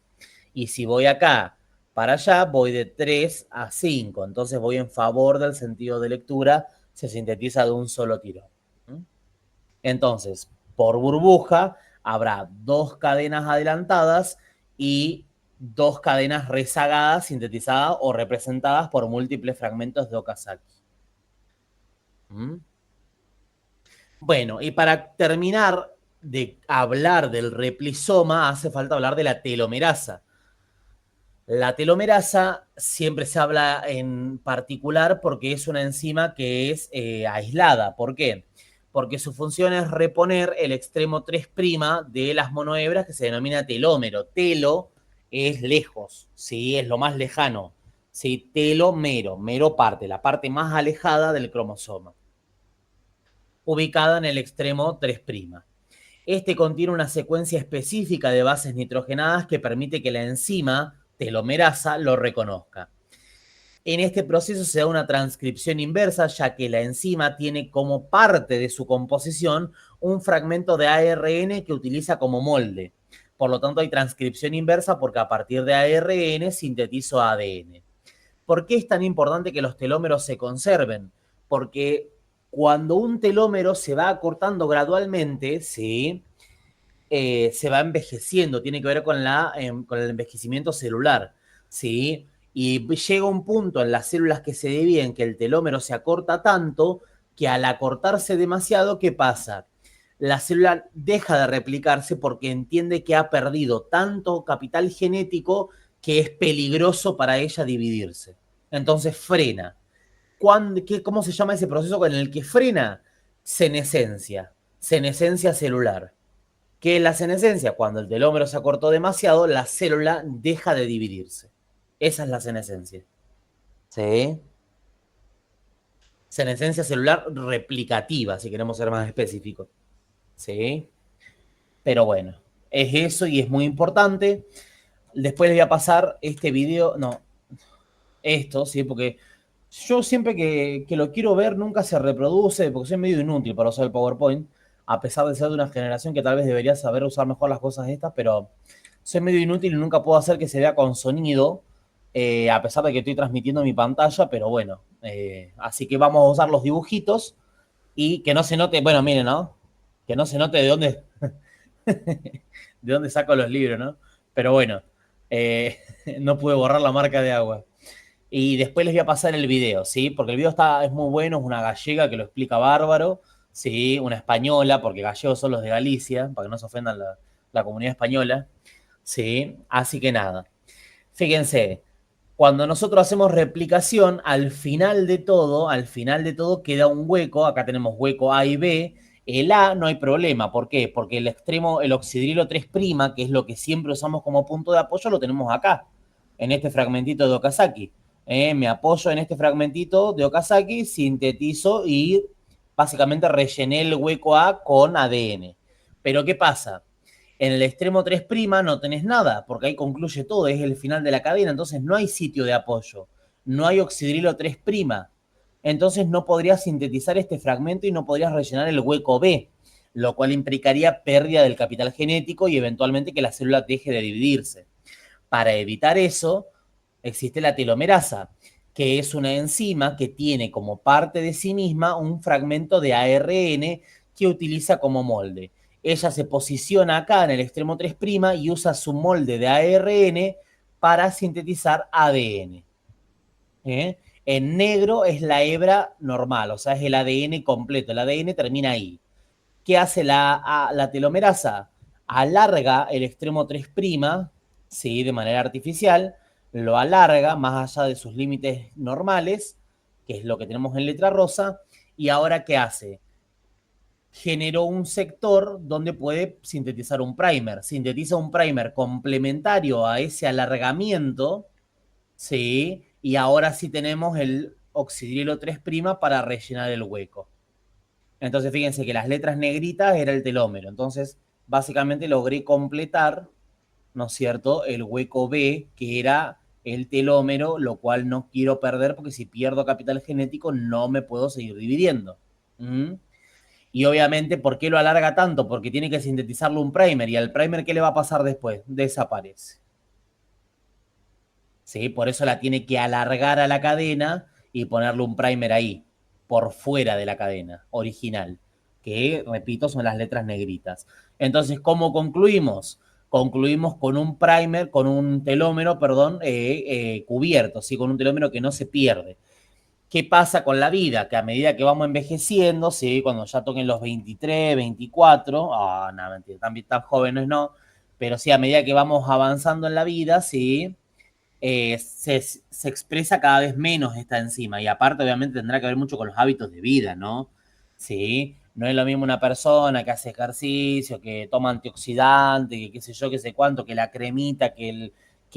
Y si voy acá para allá, voy de 3 a 5. Entonces voy en favor del sentido de lectura. Se sintetiza de un solo tiro. Entonces, por burbuja, habrá 2 cadenas adelantadas y 2 cadenas rezagadas, sintetizadas o representadas por múltiples fragmentos de Okazaki. Bueno, y para terminar de hablar del replisoma, hace falta hablar de la telomerasa. La telomerasa siempre se habla en particular porque es una enzima que es aislada. ¿Por qué? Porque su función es reponer el extremo 3' de las monohebras que se denomina telómero. Telo es lejos, ¿sí? Es lo más lejano. ¿Sí? Telómero, mero parte, la parte más alejada del cromosoma. Ubicada en el extremo 3'. Este contiene una secuencia específica de bases nitrogenadas que permite que la enzima telomerasa lo reconozca. En este proceso se da una transcripción inversa, ya que la enzima tiene como parte de su composición un fragmento de ARN que utiliza como molde. Por lo tanto, hay transcripción inversa porque a partir de ARN sintetizo ADN. ¿Por qué es tan importante que los telómeros se conserven? Porque cuando un telómero se va acortando gradualmente, ¿sí? Se va envejeciendo, tiene que ver con el envejecimiento celular, ¿sí? Y llega un punto en las células que se dividen que el telómero se acorta tanto que al acortarse demasiado, ¿qué pasa? La célula deja de replicarse porque entiende que ha perdido tanto capital genético que es peligroso para ella dividirse. Entonces frena. ¿Cómo se llama ese proceso en el que frena? Senescencia celular. ¿Qué es la senescencia? Cuando el telómero se acortó demasiado, la célula deja de dividirse. Esa es la senescencia. ¿Sí? Senescencia celular replicativa, si queremos ser más específicos. ¿Sí? Pero bueno, es eso y es muy importante. Después les voy a pasar este video, esto, ¿sí? Porque yo siempre que lo quiero ver nunca se reproduce, porque soy medio inútil para usar el PowerPoint, a pesar de ser de una generación que tal vez debería saber usar mejor las cosas estas, pero soy medio inútil y nunca puedo hacer que se vea con sonido, a pesar de que estoy transmitiendo mi pantalla, pero bueno. Así que vamos a usar los dibujitos y que no se note, bueno, miren, ¿no? Que no se note de dónde, de dónde saco los libros, ¿no? Pero bueno, no pude borrar la marca de agua. Y después les voy a pasar el video, ¿sí? Porque el video es muy bueno, es una gallega que lo explica bárbaro, ¿sí? Una española, porque gallegos son los de Galicia, para que no se ofendan la comunidad española, ¿sí? Así que nada. Fíjense, cuando nosotros hacemos replicación, al final de todo queda un hueco, acá tenemos hueco A y B. El A no hay problema, ¿por qué? Porque el extremo, el oxidrilo 3', que es lo que siempre usamos como punto de apoyo, lo tenemos acá, en este fragmentito de Okazaki. Me apoyo en este fragmentito de Okazaki, sintetizo y básicamente rellené el hueco A con ADN. Pero ¿qué pasa? En el extremo 3' no tenés nada, porque ahí concluye todo, es el final de la cadena, entonces no hay sitio de apoyo, no hay oxidrilo 3', entonces no podrías sintetizar este fragmento y no podrías rellenar el hueco B, lo cual implicaría pérdida del capital genético y eventualmente que la célula deje de dividirse. Para evitar eso, existe la telomerasa, que es una enzima que tiene como parte de sí misma un fragmento de ARN que utiliza como molde. Ella se posiciona acá en el extremo 3' y usa su molde de ARN para sintetizar ADN. En negro es la hebra normal, o sea, es el ADN completo. El ADN termina ahí. ¿Qué hace la telomerasa? Alarga el extremo 3', ¿sí? De manera artificial, lo alarga más allá de sus límites normales, que es lo que tenemos en letra rosa, y ahora ¿qué hace? Generó un sector donde puede sintetizar un primer. Sintetiza un primer complementario a ese alargamiento, ¿sí? Y ahora sí tenemos el oxidrilo 3' para rellenar el hueco. Entonces fíjense que las letras negritas era el telómero. Entonces básicamente logré completar, ¿no es cierto?, el hueco B, que era el telómero, lo cual no quiero perder porque si pierdo capital genético no me puedo seguir dividiendo. Y obviamente, ¿por qué lo alarga tanto? Porque tiene que sintetizarlo un primer. ¿Y al primer qué le va a pasar después? Desaparece. ¿Sí? Por eso la tiene que alargar a la cadena y ponerle un primer ahí, por fuera de la cadena original, que, repito, son las letras negritas. Entonces, ¿cómo concluimos? Concluimos con un primer, con un telómero, perdón, cubierto, ¿sí? Con un telómero que no se pierde. ¿Qué pasa con la vida? Que a medida que vamos envejeciendo, ¿sí? Cuando ya toquen los 23, 24, no, mentira, tan jóvenes no, pero sí, a medida que vamos avanzando en la vida, ¿sí? Se expresa cada vez menos esta enzima y aparte obviamente tendrá que ver mucho con los hábitos de vida, ¿no? Sí, no es lo mismo una persona que hace ejercicio, que toma antioxidante, que qué sé yo, qué sé cuánto, que la cremita, que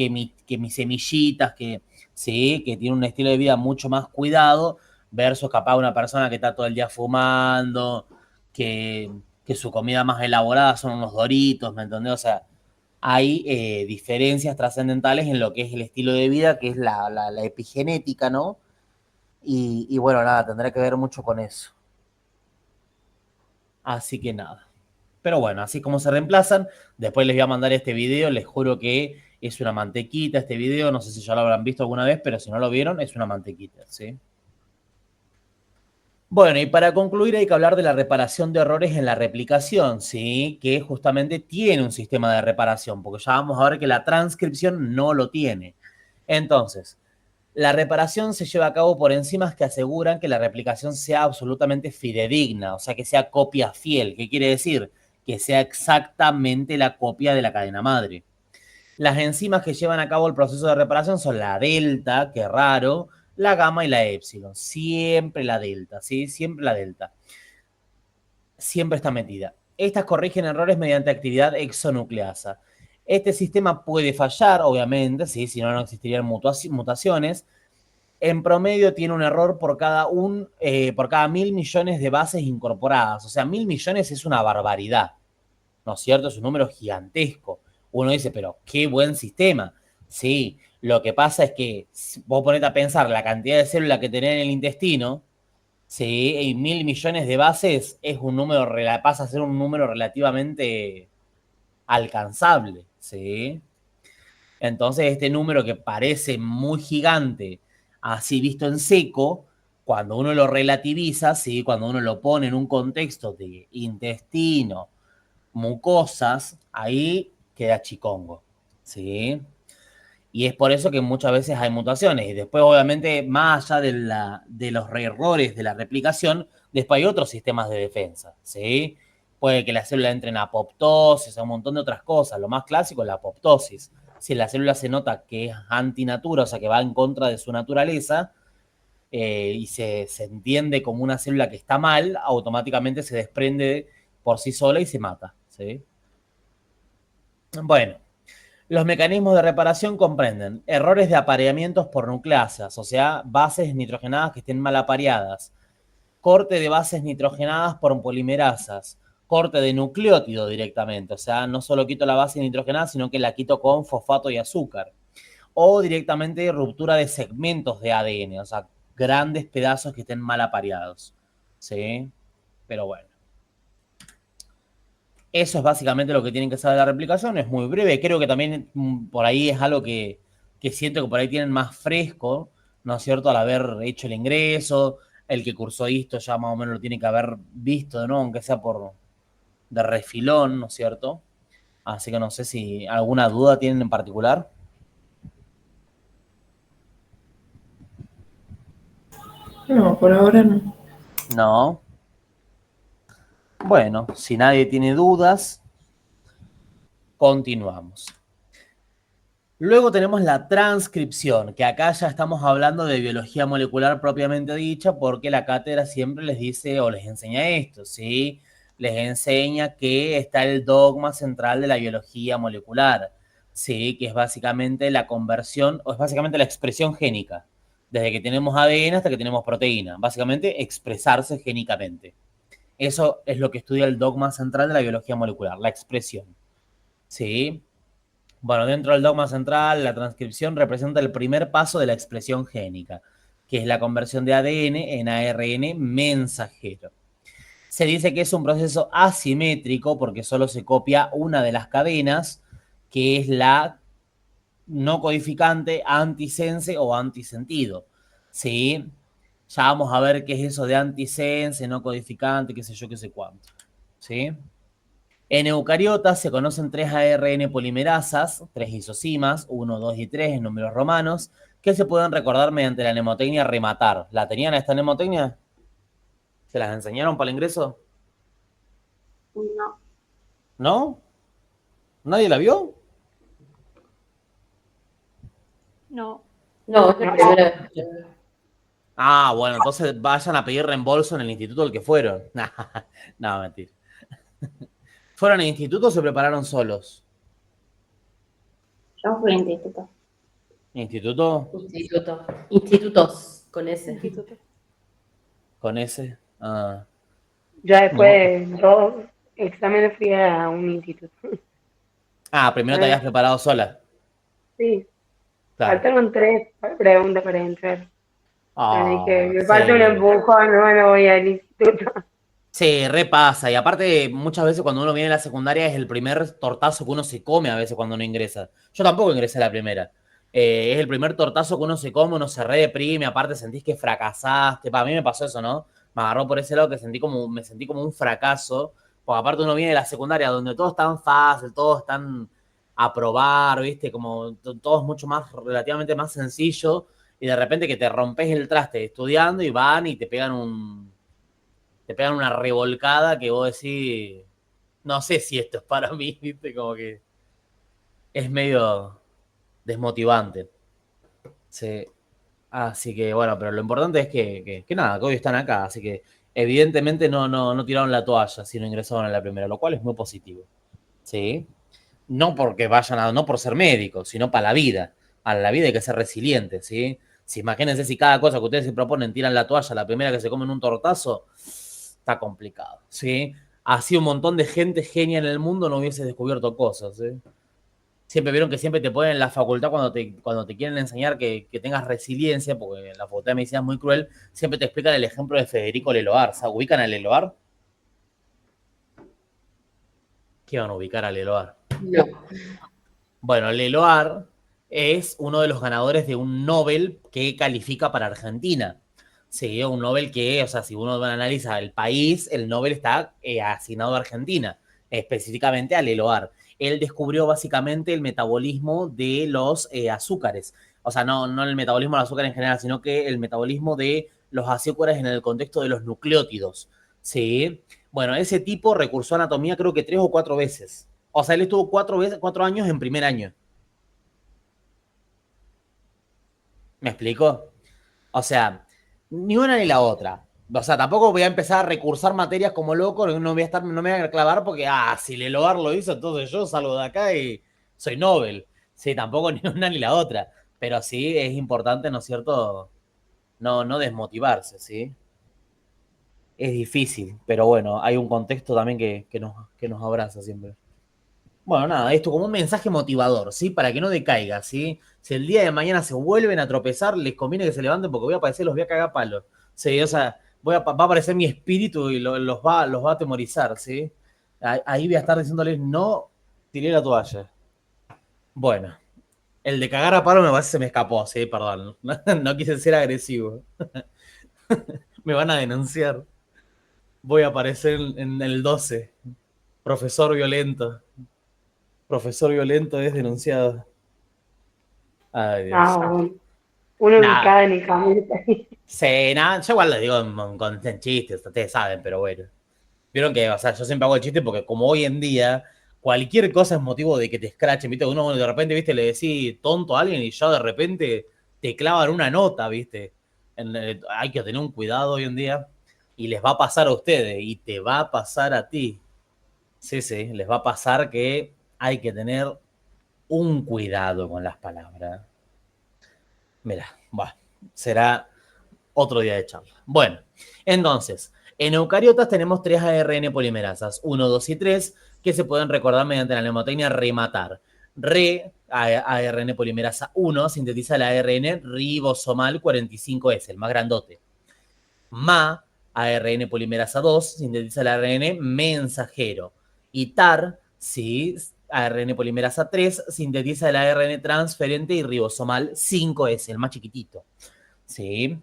mis semillitas, que sí, que tiene un estilo de vida mucho más cuidado, versus capaz una persona que está todo el día fumando, que, que su comida más elaborada son unos Doritos, ¿me entendés? O sea, hay diferencias trascendentales en lo que es el estilo de vida, que es la epigenética, ¿no? Y bueno, nada, tendrá que ver mucho con eso. Así que nada. Pero bueno, así como se reemplazan, después les voy a mandar este video, les juro que es una mantequita este video, no sé si ya lo habrán visto alguna vez, pero si no lo vieron, es una mantequita, ¿sí? Bueno, y para concluir hay que hablar de la reparación de errores en la replicación, ¿sí? Que justamente tiene un sistema de reparación, porque ya vamos a ver que la transcripción no lo tiene. Entonces, la reparación se lleva a cabo por enzimas que aseguran que la replicación sea absolutamente fidedigna, o sea, que sea copia fiel. ¿Qué quiere decir? Que sea exactamente la copia de la cadena madre. Las enzimas que llevan a cabo el proceso de reparación son la delta, qué raro, la gamma y la épsilon. Siempre la delta, ¿sí? Siempre la delta. Siempre está metida. Estas corrigen errores mediante actividad exonucleasa. Este sistema puede fallar, obviamente, ¿sí? Si no, no existirían mutaciones. En promedio tiene un error por cada 1.000 millones de bases incorporadas. O sea, 1.000 millones es una barbaridad, ¿no es cierto? Es un número gigantesco. Uno dice, pero qué buen sistema. Sí, lo que pasa es que vos ponete a pensar la cantidad de células que tenés en el intestino, sí, y 1.000 millones de bases es un número, pasa a ser un número relativamente alcanzable, ¿sí? Entonces, este número que parece muy gigante, así visto en seco, cuando uno lo relativiza, ¿sí? Cuando uno lo pone en un contexto de intestino, mucosas, ahí queda chicongo, ¿sí? Y es por eso que muchas veces hay mutaciones. Y después, obviamente, más allá de los errores de la replicación, después hay otros sistemas de defensa, ¿sí? Puede que la célula entre en apoptosis, un montón de otras cosas. Lo más clásico es la apoptosis. Si la célula se nota que es antinatura, o sea, que va en contra de su naturaleza, y se entiende como una célula que está mal, automáticamente se desprende por sí sola y se mata, ¿sí? Bueno, los mecanismos de reparación comprenden errores de apareamientos por nucleasas, o sea, bases nitrogenadas que estén mal apareadas, corte de bases nitrogenadas por polimerasas, corte de nucleótido directamente, o sea, no solo quito la base nitrogenada, sino que la quito con fosfato y azúcar, o directamente ruptura de segmentos de ADN, o sea, grandes pedazos que estén mal apareados, ¿sí? Pero bueno. Eso es básicamente lo que tienen que saber de la replicación. Es muy breve. Creo que también por ahí es algo que siento que por ahí tienen más fresco, ¿no es cierto? Al haber hecho el ingreso, el que cursó esto ya más o menos lo tiene que haber visto, ¿no? Aunque sea por de refilón, ¿no es cierto? Así que no sé si alguna duda tienen en particular. No, por ahora no. No. Bueno, si nadie tiene dudas, continuamos. Luego tenemos la transcripción, que acá ya estamos hablando de biología molecular propiamente dicha, porque la cátedra siempre les dice o les enseña esto, ¿sí? Les enseña que está el dogma central de la biología molecular, ¿sí? Que es básicamente la conversión, o es básicamente la expresión génica, desde que tenemos ADN hasta que tenemos proteína, básicamente expresarse génicamente. Eso es lo que estudia el dogma central de la biología molecular, la expresión, ¿sí? Bueno, dentro del dogma central, la transcripción representa el primer paso de la expresión génica, que es la conversión de ADN en ARN mensajero. Se dice que es un proceso asimétrico porque solo se copia una de las cadenas, que es la no codificante, antisense o antisentido. ¿Sí? Ya vamos a ver qué es eso de antisense, no codificante, qué sé yo, qué sé cuánto. ¿Sí? En eucariotas se conocen 3 ARN polimerasas, 3 isocimas, 1, 2 y 3 en números romanos, que se pueden recordar mediante la mnemotecnia rematar. ¿La tenían esta mnemotecnia? ¿Se las enseñaron para el ingreso? No. ¿No? ¿Nadie la vio? No. No, es la primera vez. Ah, bueno, entonces vayan a pedir reembolso en el instituto al que fueron. No, mentira. ¿Fueron al instituto o se prepararon solos? Yo fui al instituto. ¿Instituto? Instituto. Institutos, con S. Instituto. ¿Con ese? Ah. Ya No. después de 2 exámenes fui a un instituto. Ah, primero te habías preparado sola. Sí, Claro. faltaron 3 preguntas para entrar. Así que me falta un sí. empujón, no voy al instituto. Sí, repasa. Y aparte, muchas veces cuando uno viene a la secundaria es el primer tortazo que uno se come a veces cuando uno ingresa. Yo tampoco ingresé a la primera. Es el primer tortazo que uno se come, uno se redeprime, aparte sentís que fracasaste. Para mí me pasó eso, ¿no? Me agarró por ese lado que me sentí como un fracaso. Porque aparte uno viene de la secundaria donde todo es tan fácil, todo es tan a probar, ¿viste? Como todo es mucho más, relativamente más sencillo. Y de repente que te rompes el traste estudiando y van y te pegan una revolcada que vos decís, no sé si esto es para mí, ¿viste? Como que es medio desmotivante. Sí. Así que bueno, pero lo importante es que nada, que hoy están acá, así que evidentemente no tiraron la toalla, sino ingresaron a la primera, lo cual es muy positivo. ¿Sí? No porque no por ser médicos, sino para la vida. A la vida hay que ser resiliente, ¿sí? Si imagínense si cada cosa que ustedes se proponen tiran la toalla, la primera que se comen un tortazo, está complicado, ¿sí? Así un montón de gente genia en el mundo no hubiese descubierto cosas, ¿sí? Siempre vieron que siempre te ponen en la facultad cuando te quieren enseñar que tengas resiliencia, porque la facultad de medicina es muy cruel, siempre te explican el ejemplo de Federico Leloir. ¿Se ubican a Leloir? ¿Qué van a ubicar a Leloir? No. Bueno, Leloir es uno de los ganadores de un Nobel que califica para Argentina. Sí, un Nobel que, o sea, si uno analiza el país, el Nobel está asignado a Argentina, específicamente a Leloir. Él descubrió básicamente el metabolismo de los azúcares. O sea, no el metabolismo del azúcar en general, sino que el metabolismo de los azúcares en el contexto de los nucleótidos. Sí. Bueno, ese tipo recursó a anatomía creo que 3 o 4 veces. O sea, él estuvo 4 años en primer año. ¿Me explico? O sea, ni una ni la otra. O sea, tampoco voy a empezar a recursar materias como loco, no me voy a clavar porque, si Leloir lo hizo, entonces yo salgo de acá y soy Nobel. Sí, tampoco ni una ni la otra. Pero sí es importante, ¿no es cierto? No desmotivarse, ¿sí? Es difícil, pero bueno, hay un contexto también que nos abraza siempre. Bueno, nada, esto como un mensaje motivador, ¿sí? Para que no decaiga, ¿sí? Si el día de mañana se vuelven a tropezar, les conviene que se levanten porque voy a aparecer, los voy a cagar a palo. Sí, o sea, va a aparecer mi espíritu y los va a atemorizar, ¿sí? Ahí voy a estar diciéndoles, no tiré la toalla. Bueno, el de cagar a palo me parece que se me escapó, sí, perdón. No quise ser agresivo. Me van a denunciar. Voy a aparecer en el 12. Profesor violento. Profesor violento es denunciado. Ay, Dios. Una Nada. ubicada en el camino. Sí, nada. Yo igual lo digo en chistes, ustedes saben, pero bueno. Vieron que, o sea, yo siempre hago el chiste porque como hoy en día cualquier cosa es motivo de que te escrachen, ¿viste? Uno de repente, ¿viste? Le decís tonto a alguien y ya de repente te clavan una nota, ¿viste? Hay que tener un cuidado hoy en día y les va a pasar a ustedes y te va a pasar a ti. Sí, sí, les va a pasar que hay que tener un cuidado con las palabras. Mira, va, será otro día de charla. Bueno, entonces, en eucariotas tenemos 3 ARN polimerasas, 1, 2 y 3, que se pueden recordar mediante la mnemotecnia rematar. ARN polimerasa 1 sintetiza el ARN ribosomal 45S, el más grandote. ARN polimerasa 2 sintetiza el ARN mensajero. Y TAR, sí, ARN polimerasa 3 sintetiza el ARN transferente y ribosomal 5S, el más chiquitito. ¿Sí?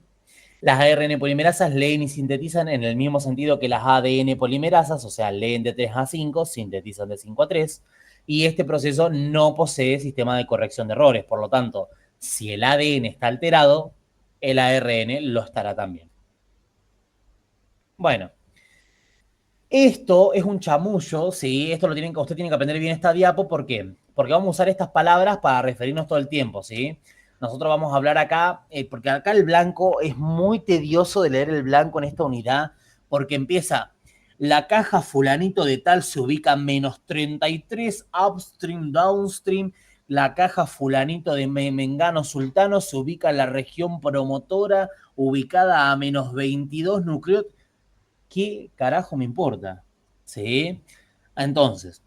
Las ARN polimerasas leen y sintetizan en el mismo sentido que las ADN polimerasas, o sea, leen de 3 a 5, sintetizan de 5 a 3, y este proceso no posee sistema de corrección de errores. Por lo tanto, si el ADN está alterado, el ARN lo estará también. Bueno, esto es un chamullo, ¿sí? Esto usted tiene que aprender bien esta diapo. ¿Por qué? Porque vamos a usar estas palabras para referirnos todo el tiempo, ¿sí? Nosotros vamos a hablar acá, porque acá el blanco es muy tedioso de leer el blanco en esta unidad, porque empieza, la caja fulanito de tal se ubica a menos 33 upstream, downstream, la caja fulanito de Mengano Sultano se ubica en la región promotora, ubicada a menos 22 núcleos. ¿Qué carajo me importa? ¿Sí? Entonces,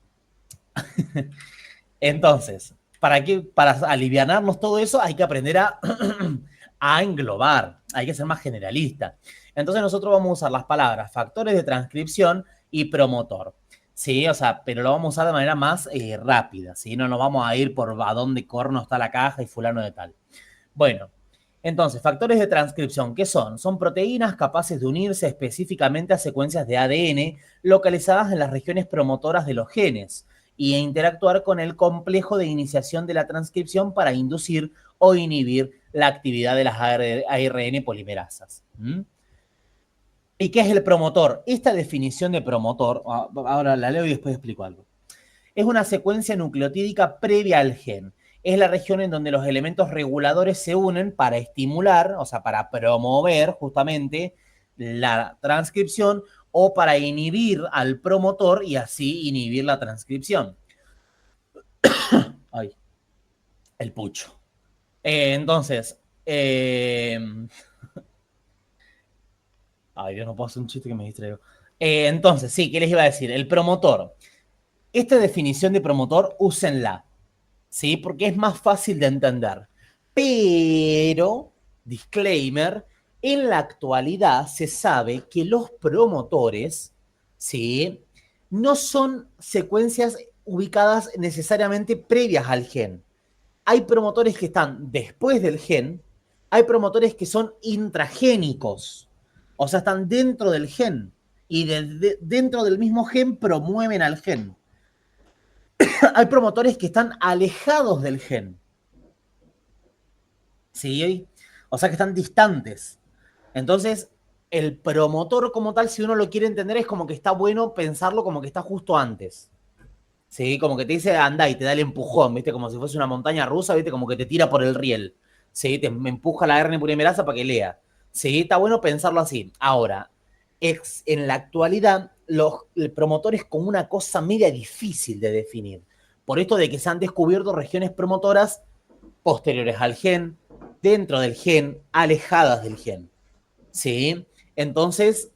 para alivianarnos todo eso hay que aprender a englobar, hay que ser más generalista. Entonces nosotros vamos a usar las palabras factores de transcripción y promotor. Sí, o sea, pero lo vamos a usar de manera más rápida, ¿sí? No nos vamos a ir por a dónde corno está la caja y fulano de tal. Bueno, entonces, factores de transcripción, ¿qué son? Son proteínas capaces de unirse específicamente a secuencias de ADN localizadas en las regiones promotoras de los genes y interactuar con el complejo de iniciación de la transcripción para inducir o inhibir la actividad de las ARN polimerasas. ¿Y qué es el promotor? Esta definición de promotor, ahora la leo y después explico algo. Es una secuencia nucleotídica previa al gen. Es la región en donde los elementos reguladores se unen para estimular, o sea, para promover justamente la transcripción o para inhibir al promotor y así inhibir la transcripción. Ay, el pucho. Entonces, ay, Dios, no puedo hacer un chiste que me distraigo. Entonces, sí, ¿qué les iba a decir? El promotor. Esta definición de promotor, úsenla. ¿Sí? Porque es más fácil de entender. Pero, disclaimer, en la actualidad se sabe que los promotores, ¿sí? No son secuencias ubicadas necesariamente previas al gen. Hay promotores que están después del gen, hay promotores que son intragénicos, o sea, están dentro del gen y dentro del mismo gen promueven al gen. Hay promotores que están alejados del gen, ¿sí? O sea, que están distantes. Entonces, el promotor como tal, si uno lo quiere entender, es como que está bueno pensarlo como que está justo antes. ¿Sí? Como que te dice anda y te da el empujón, ¿viste? Como si fuese una montaña rusa, ¿viste? Como que te tira por el riel. ¿Sí? Me empuja la RNA polimerasa para que lea. ¿Sí? Está bueno pensarlo así. Ahora, en la actualidad, los promotores como una cosa media difícil de definir. Por esto de que se han descubierto regiones promotoras posteriores al gen, dentro del gen, alejadas del gen. ¿Sí? Entonces,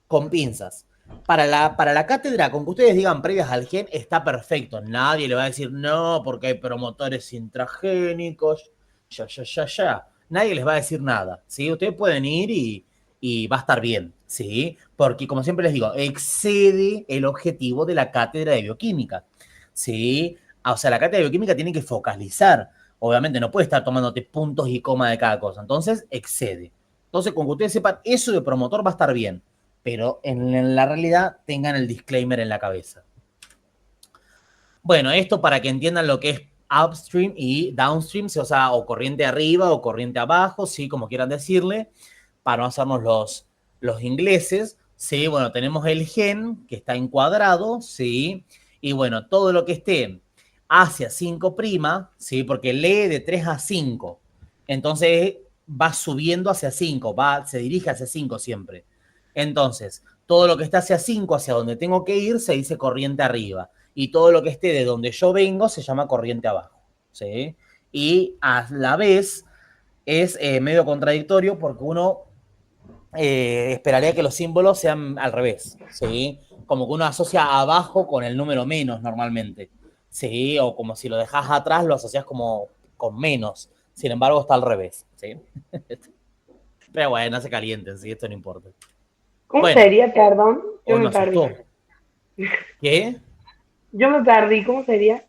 con pinzas. Para la cátedra, con que ustedes digan previas al gen, está perfecto. Nadie le va a decir no, porque hay promotores intragénicos. Ya. Nadie les va a decir nada. ¿Sí? Ustedes pueden ir y va a estar bien. ¿Sí? Porque, como siempre les digo, excede el objetivo de la cátedra de bioquímica. ¿Sí? O sea, la cátedra de bioquímica tiene que focalizar. Obviamente no puede estar tomándote puntos y coma de cada cosa. Entonces, excede. Entonces, con que ustedes sepan eso de promotor va a estar bien. Pero en la realidad tengan el disclaimer en la cabeza. Bueno, esto para que entiendan lo que es upstream y downstream, o sea, o corriente arriba o corriente abajo, sí, como quieran decirle, para no hacernos los ingleses. Sí, bueno, tenemos el gen que está encuadrado, sí, y bueno, todo lo que esté hacia 5', sí, porque lee de 3 a 5, entonces va subiendo hacia 5, se dirige hacia 5 siempre. Entonces, todo lo que está hacia 5, hacia donde tengo que ir, se dice corriente arriba. Y todo lo que esté de donde yo vengo se llama corriente abajo. ¿Sí? Y a la vez es medio contradictorio porque uno esperaría que los símbolos sean al revés. ¿Sí? Como que uno asocia abajo con el número menos normalmente. ¿Sí? O como si lo dejas atrás lo asocias como con menos. Sin embargo, está al revés. ¿Sí? Pero bueno, no se calienten, ¿sí? Esto no importa. ¿Cómo Bueno, sería, perdón? Yo me me perdí. asustó. ¿Qué? Yo me perdí, ¿cómo sería?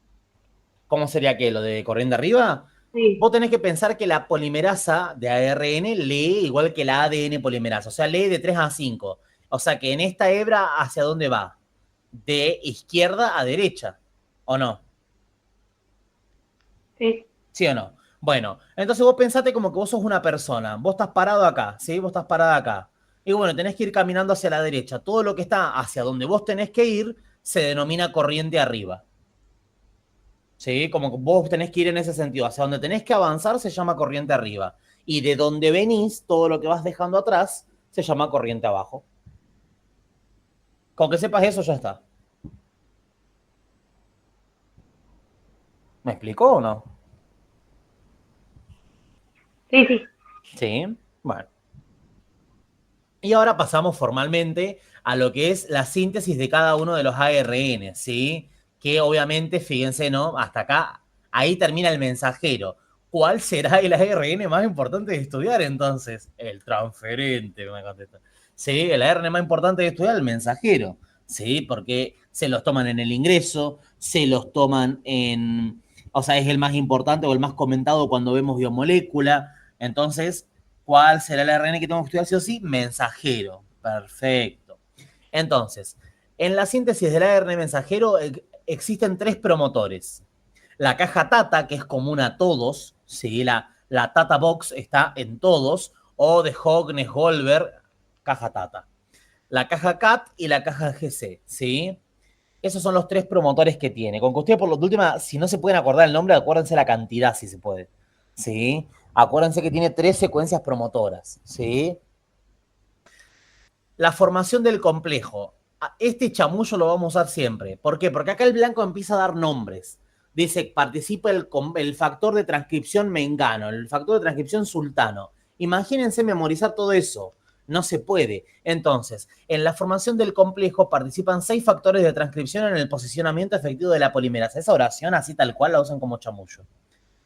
¿Cómo sería qué? ¿Lo de corriente arriba? Sí. Vos tenés que pensar que la polimerasa de ARN lee igual que la ADN polimerasa. O sea, lee de 3 a 5. O sea, que en esta hebra, ¿hacia dónde va? De izquierda a derecha. ¿O no? Sí. ¿Sí o no? Bueno, entonces vos pensate como que vos sos una persona. Vos estás parado acá, ¿sí? Vos estás parada acá. Y bueno, tenés que ir caminando hacia la derecha. Todo lo que está hacia donde vos tenés que ir se denomina corriente arriba. ¿Sí? Como que vos tenés que ir en ese sentido. Hacia donde tenés que avanzar se llama corriente arriba. Y de donde venís, todo lo que vas dejando atrás, se llama corriente abajo. Con que sepas eso ya está. ¿Me explicó o no? Sí. Sí. Bueno. Y ahora pasamos formalmente a lo que es la síntesis de cada uno de los ARN, ¿sí? Que obviamente, fíjense, ¿no? Hasta acá, ahí termina el mensajero. ¿Cuál será el ARN más importante de estudiar entonces? El transferente, me contesta. Sí, el ARN más importante de estudiar, el mensajero. Sí, porque se los toman en el ingreso, se los toman en... O sea, es el más importante o el más comentado cuando vemos biomolécula. Entonces, ¿cuál será el ARN que tengo que estudiar sí o sí? Mensajero. Perfecto. Entonces, en la síntesis del ARN mensajero existen 3 promotores. La caja Tata, que es común a todos, ¿sí? La Tata Box está en todos, o de Hognes Goldberg, caja Tata. La caja CAT y la caja GC, ¿sí? Esos son los 3 promotores que tiene. Con que ustedes, por lo de última, si no se pueden acordar el nombre, acuérdense la cantidad, si se puede. ¿Sí? Acuérdense que tiene 3 secuencias promotoras, ¿sí? La formación del complejo. Este chamullo lo vamos a usar siempre. ¿Por qué? Porque acá el blanco empieza a dar nombres. Dice, participa el factor de transcripción mengano, el factor de transcripción sultano. Imagínense memorizar todo eso. No se puede. Entonces, en la formación del complejo participan 6 factores de transcripción en el posicionamiento efectivo de la polimerasa. Esa oración, así tal cual, la usan como chamullo.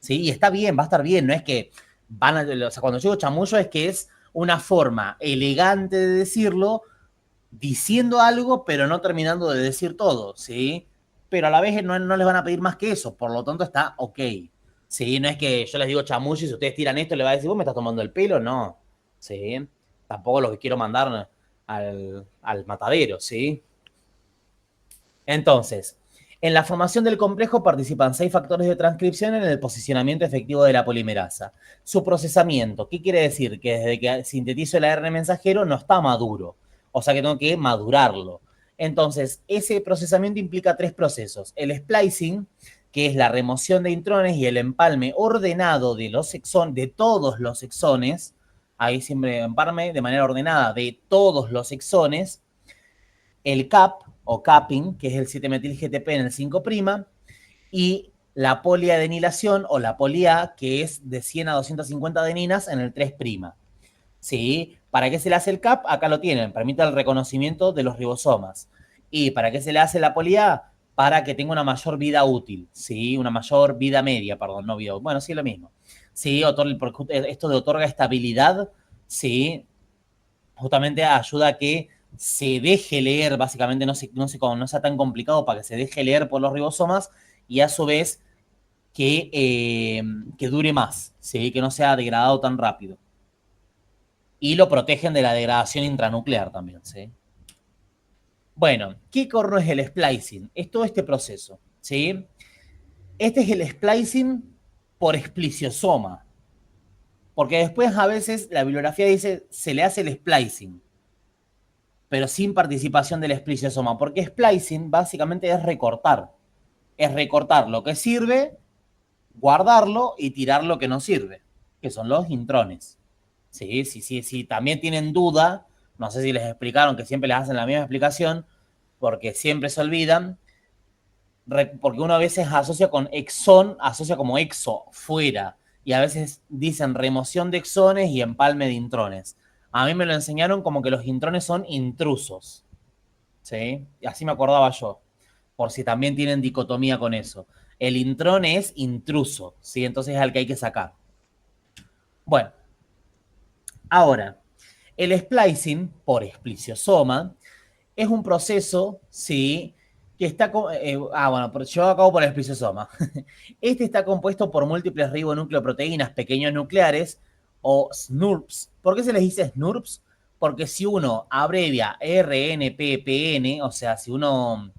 ¿Sí? Y está bien, va a estar bien. No es que van a... O sea, cuando yo digo chamullo es que es una forma elegante de decirlo, diciendo algo, pero no terminando de decir todo, ¿sí? pero a la vez no les van a pedir más que eso, por lo tanto está ok. Sí, no es que yo les digo chamuyo y si ustedes tiran esto, le va a decir, ¿vos me estás tomando el pelo? No. Sí, tampoco los que quiero mandar al matadero, ¿sí? Entonces, en la formación del complejo participan 6 factores de transcripción en el posicionamiento efectivo de la polimerasa. Su procesamiento, ¿qué quiere decir? Que desde que sintetizo el ARN mensajero no está maduro, o sea que tengo que madurarlo. Entonces, ese procesamiento implica 3 procesos. El splicing, que es la remoción de intrones y el empalme ordenado de los exones, de todos los exones, ahí siempre empalme de manera ordenada de todos los exones. El CAP, o capping, que es el 7-metil-GTP en el 5', y la poliadenilación o la polia, que es de 100 a 250 adeninas en el 3'. ¿Sí? ¿Para qué se le hace el CAP? Acá lo tienen, permite el reconocimiento de los ribosomas. ¿Y para qué se le hace la polia? Para que tenga una mayor vida útil, ¿sí? Una mayor vida media, perdón, no vida útil. Bueno, sí, lo mismo. ¿Sí? Porque esto de otorga estabilidad, ¿sí? Justamente ayuda a que se deje leer, básicamente no sea tan complicado para que se deje leer por los ribosomas y a su vez que dure más, ¿sí? Que no sea degradado tan rápido. Y lo protegen de la degradación intranuclear también, ¿sí? Bueno, ¿qué corno es el splicing? Es todo este proceso, ¿sí? Este es el splicing por espliciosoma. Porque después a veces la bibliografía dice se le hace el splicing, pero sin participación del espliciosoma. Porque splicing básicamente es recortar. Es recortar lo que sirve, guardarlo y tirar lo que no sirve, que son los intrones. Sí, también tienen duda, no sé si les explicaron que siempre les hacen la misma explicación, porque siempre se olvidan, porque uno a veces asocia con exón, asocia como exo, fuera, y a veces dicen remoción de exones y empalme de intrones. A mí me lo enseñaron como que los intrones son intrusos, ¿sí? Y así me acordaba yo, por si también tienen dicotomía con eso. El intrón es intruso, ¿sí? Entonces es al que hay que sacar. Bueno, ahora, el splicing por espliciosoma es un proceso, ¿sí? Que está... llevado a cabo por el espliciosoma. Este está compuesto por múltiples ribonucleoproteínas pequeños nucleares o SNURPs. ¿Por qué se les dice SNURPs? Porque si uno abrevia RNPPN, o sea, si uno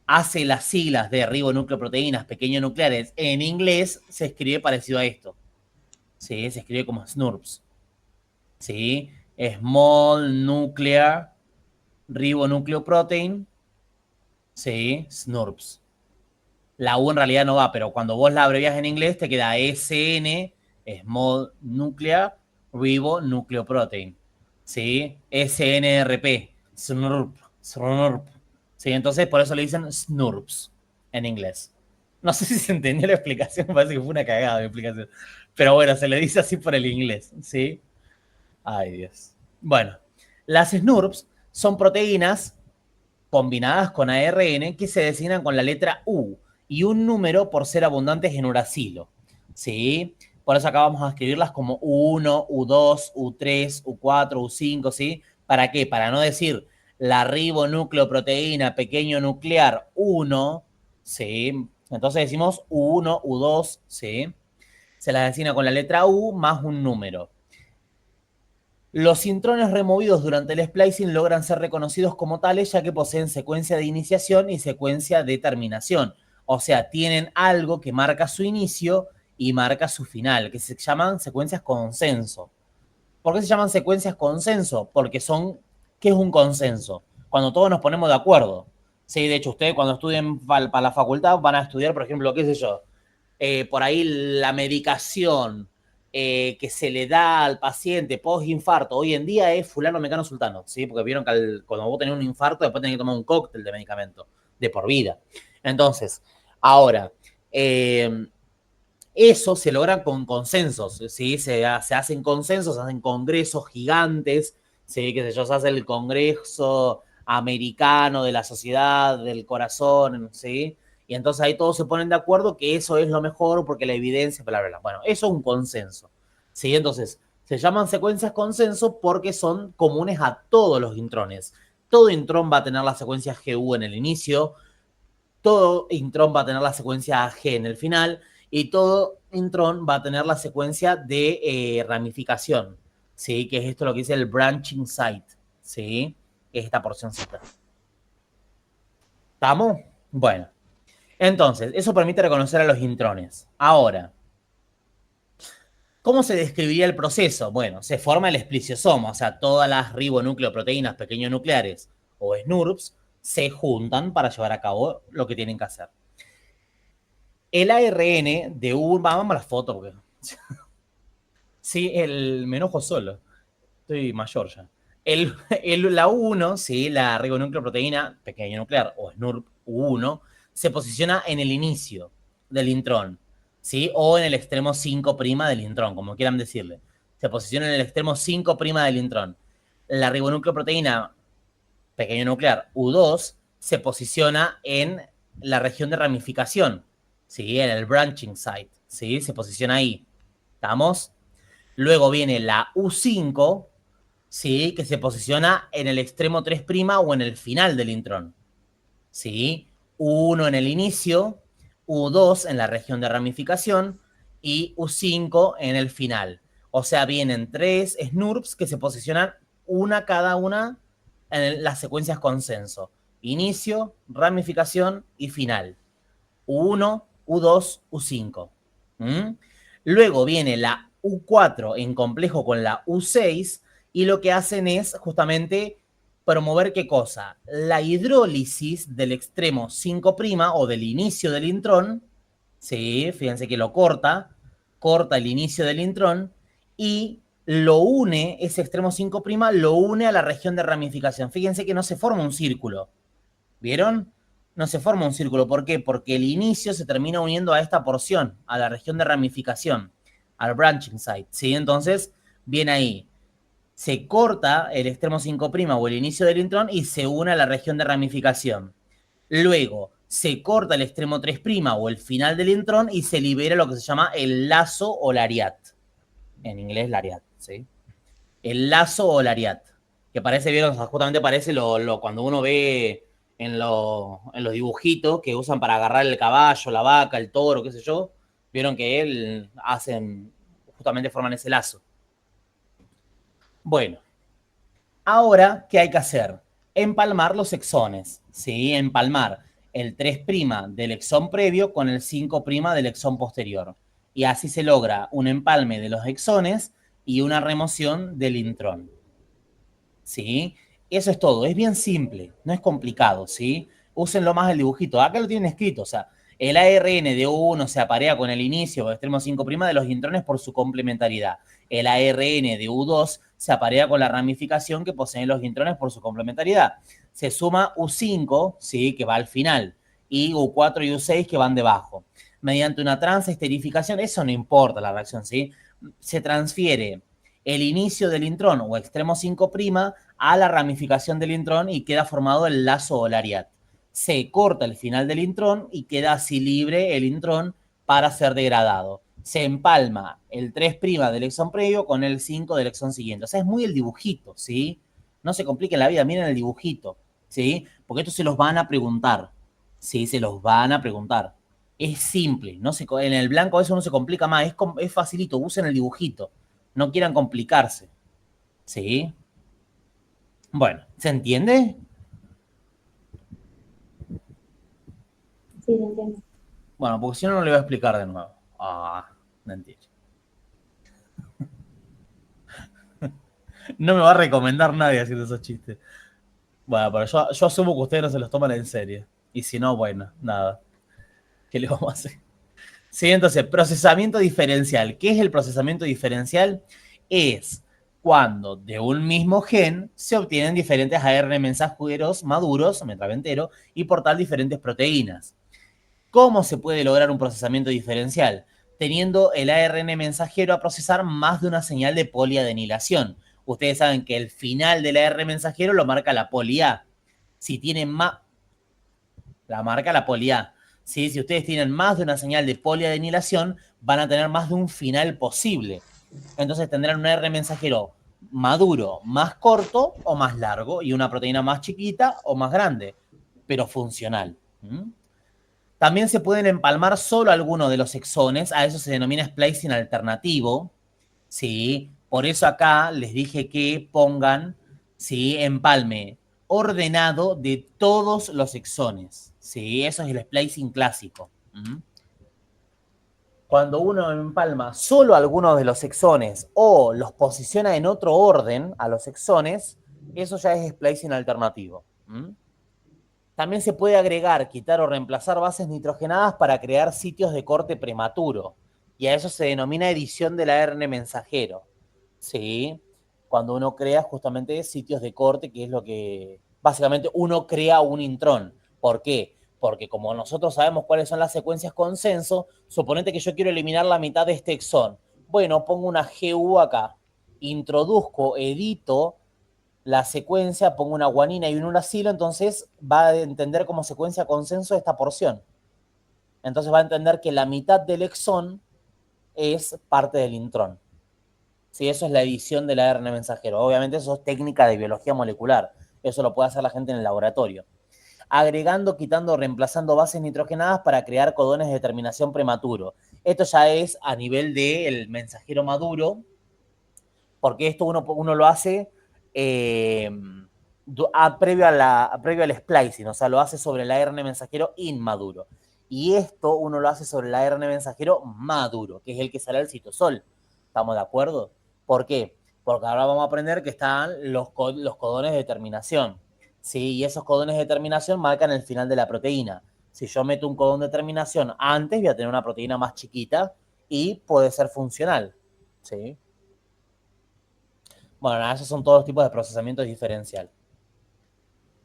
hace las siglas de ribonucleoproteínas pequeños nucleares en inglés, se escribe parecido a esto. Sí, se escribe como SNURPs. ¿Sí? Small Nuclear Ribonucleoprotein. Sí, SNURPs. La U en realidad no va, pero cuando vos la abrevias en inglés te queda SN, Small Nuclear Ribonucleoprotein. ¿Sí? SNRP. SNURP. Sí, entonces por eso le dicen SNURPs en inglés. No sé si se entendió la explicación, me parece que fue una cagada de explicación. Pero bueno, se le dice así por el inglés, ¿sí? Ay, Dios. Bueno, las SNURPs son proteínas combinadas con ARN que se designan con la letra U y un número por ser abundantes en uracilo, ¿sí? Por eso acá vamos a escribirlas como U1, U2, U3, U4, U5, ¿sí? ¿Para qué? Para no decir la ribonucleoproteína pequeño nuclear 1, ¿sí? Entonces decimos U1, U2, ¿sí? Se las designa con la letra U más un número. Los intrones removidos durante el splicing logran ser reconocidos como tales ya que poseen secuencia de iniciación y secuencia de terminación. O sea, tienen algo que marca su inicio y marca su final, que se llaman secuencias consenso. ¿Por qué se llaman secuencias consenso? Porque son, ¿qué es un consenso? Cuando todos nos ponemos de acuerdo. Sí, de hecho, ustedes cuando estudien para la facultad van a estudiar, por ejemplo, qué sé yo, por ahí la medicación que se le da al paciente post-infarto hoy en día es fulano, mecano, sultano, ¿sí? Porque vieron que cuando vos tenés un infarto después tenés que tomar un cóctel de medicamento de por vida. Entonces, ahora, eso se logra con consensos, ¿sí? Se hacen consensos, se hacen congresos gigantes, ¿sí? Que se hace el congreso americano de la sociedad del corazón, ¿sí? Y entonces ahí todos se ponen de acuerdo que eso es lo mejor porque la evidencia, bla, bla, bla. Bueno, eso es un consenso, ¿sí? Entonces, se llaman secuencias consenso porque son comunes a todos los intrones. Todo intrón va a tener la secuencia GU en el inicio, todo intrón va a tener la secuencia G en el final y todo intrón va a tener la secuencia de ramificación, ¿sí? Que es esto lo que dice el branching site, ¿sí? Es esta porcióncita. ¿Estamos? Bueno. Entonces, eso permite reconocer a los intrones. Ahora, ¿cómo se describiría el proceso? Bueno, se forma el espliciosoma, o sea, todas las ribonucleoproteínas pequeñonucleares o SNURPs se juntan para llevar a cabo lo que tienen que hacer. El ARN de un... Vamos a la foto porque... Sí, me enojo solo. Estoy mayor ya. La U1, ¿sí? La ribonucleoproteína pequeñonuclear o SNURP U1, se posiciona en el inicio del intrón, ¿sí? O en el extremo 5' del intrón, como quieran decirle. Se posiciona en el extremo 5' del intrón. La ribonucleoproteína pequeñonuclear U2 se posiciona en la región de ramificación, ¿sí? En el branching site, ¿sí? Se posiciona ahí. ¿Estamos? Luego viene la U5, ¿sí? Que se posiciona en el extremo 3' o en el final del intrón, ¿sí? U1 en el inicio, U2 en la región de ramificación y U5 en el final. O sea, vienen 3 SNURPs que se posicionan cada una en las secuencias consenso. Inicio, ramificación y final. U1, U2, U5. Luego viene la U4 en complejo con la U6 y lo que hacen es justamente promover ¿qué cosa? La hidrólisis del extremo 5' o del inicio del intrón, sí, fíjense que lo corta el inicio del intrón y lo une, ese extremo 5' lo une a la región de ramificación. Fíjense que no se forma un círculo, ¿vieron? No se forma un círculo, ¿por qué? Porque el inicio se termina uniendo a esta porción, a la región de ramificación, al branching site, ¿sí? Entonces, viene ahí. Se corta el extremo 5' o el inicio del intrón y se une a la región de ramificación. Luego, se corta el extremo 3' o el final del intrón y se libera lo que se llama el lazo o lariat. En inglés, lariat, ¿sí? El lazo o lariat. Que parece, ¿vieron? Justamente parece cuando uno ve en los dibujitos que usan para agarrar el caballo, la vaca, el toro, qué sé yo. Vieron que justamente forman ese lazo. Bueno, ahora, ¿qué hay que hacer? Empalmar los exones, ¿sí? Empalmar el 3' del exón previo con el 5' del exón posterior. Y así se logra un empalme de los exones y una remoción del intrón, ¿sí? Eso es todo, es bien simple, no es complicado, ¿sí? Úsenlo más el dibujito, acá lo tienen escrito, o sea, el ARN de U1 se aparea con el inicio o extremo 5' de los intrones por su complementariedad. El ARN de U2 se aparea con la ramificación que poseen los intrones por su complementariedad. Se suma U5, ¿sí? Que va al final, y U4 y U6 que van debajo. Mediante una transesterificación, eso no importa la reacción, ¿sí? Se transfiere el inicio del intrón o extremo 5' a la ramificación del intrón y queda formado el lazo o lariat. Se corta el final del intrón y queda así libre el intrón para ser degradado. Se empalma el 3' del exón previo con el 5 del exón siguiente. O sea, es muy el dibujito, ¿sí? No se compliquen la vida, miren el dibujito, ¿sí? Porque esto se los van a preguntar, ¿sí? Se los van a preguntar. Es simple, en el blanco eso no se complica más, es facilito, usen el dibujito. No quieran complicarse, ¿sí? Bueno, ¿se entiende? Sí, lo entiendo. Bueno, porque si no, no le voy a explicar de nuevo. Mentira. No me va a recomendar nadie haciendo esos chistes. Bueno, pero yo asumo que ustedes no se los toman en serio. Y si no, bueno, nada. ¿Qué le vamos a hacer? Sí, entonces, procesamiento diferencial. ¿Qué es el procesamiento diferencial? Es cuando de un mismo gen se obtienen diferentes ARN mensajeros maduros, entero, y por tal diferentes proteínas. ¿Cómo se puede lograr un procesamiento diferencial? Teniendo el ARN mensajero a procesar más de una señal de poliadenilación. Ustedes saben que el final del ARN mensajero lo marca la poli A. Si tienen más... La marca la poli A. ¿Sí? Si ustedes tienen más de una señal de poliadenilación, van a tener más de un final posible. Entonces tendrán un ARN mensajero maduro más corto o más largo y una proteína más chiquita o más grande, pero funcional. También se pueden empalmar solo algunos de los exones, a eso se denomina splicing alternativo, ¿sí? Por eso acá les dije que pongan, ¿sí? Empalme ordenado de todos los exones, ¿sí? Eso es el splicing clásico. Cuando uno empalma solo algunos de los exones o los posiciona en otro orden a los exones, eso ya es splicing alternativo. También se puede agregar, quitar o reemplazar bases nitrogenadas para crear sitios de corte prematuro. Y a eso se denomina edición del ARN mensajero. ¿Sí? Cuando uno crea justamente sitios de corte, que es lo que... Básicamente uno crea un intrón. ¿Por qué? Porque como nosotros sabemos cuáles son las secuencias consenso, suponete que yo quiero eliminar la mitad de este exón. Bueno, pongo una GU acá. Introduzco, edito la secuencia, pongo una guanina y un uracilo, entonces va a entender como secuencia consenso esta porción. Entonces va a entender que la mitad del exón es parte del intrón. Sí, eso es la edición del ARN mensajero. Obviamente eso es técnica de biología molecular. Eso lo puede hacer la gente en el laboratorio. Agregando, quitando, reemplazando bases nitrogenadas para crear codones de terminación prematuro. Esto ya es a nivel del mensajero maduro, porque esto uno lo hace previo al splicing, o sea, lo hace sobre el ARN mensajero inmaduro. Y esto uno lo hace sobre el ARN mensajero maduro, que es el que sale al citosol. ¿Estamos de acuerdo? ¿Por qué? Porque ahora vamos a aprender que están los codones de terminación. ¿Sí? Y esos codones de terminación marcan el final de la proteína. Si yo meto un codón de terminación antes, voy a tener una proteína más chiquita y puede ser funcional. ¿Sí? Bueno, esos son todos los tipos de procesamiento diferencial.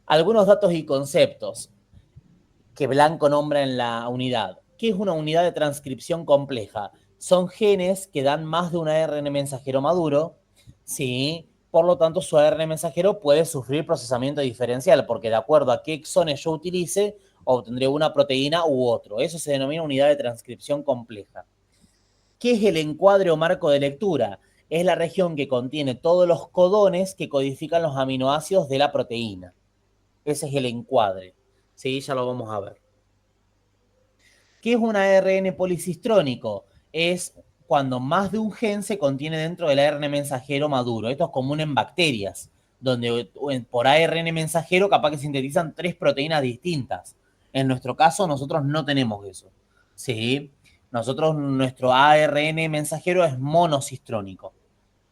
Algunos datos y conceptos que Blanco nombra en la unidad. ¿Qué es una unidad de transcripción compleja? Son genes que dan más de un ARN mensajero maduro, ¿sí? Por lo tanto, su ARN mensajero puede sufrir procesamiento diferencial, porque de acuerdo a qué exones yo utilice, obtendré una proteína u otro. Eso se denomina unidad de transcripción compleja. ¿Qué es el encuadre o marco de lectura? Es la región que contiene todos los codones que codifican los aminoácidos de la proteína. Ese es el encuadre. Sí, ya lo vamos a ver. ¿Qué es un ARN policistrónico? Es cuando más de un gen se contiene dentro del ARN mensajero maduro. Esto es común en bacterias, donde por ARN mensajero capaz que sintetizan 3 proteínas distintas. En nuestro caso, nosotros no tenemos eso. ¿Sí? Nosotros, nuestro ARN mensajero es monocistrónico.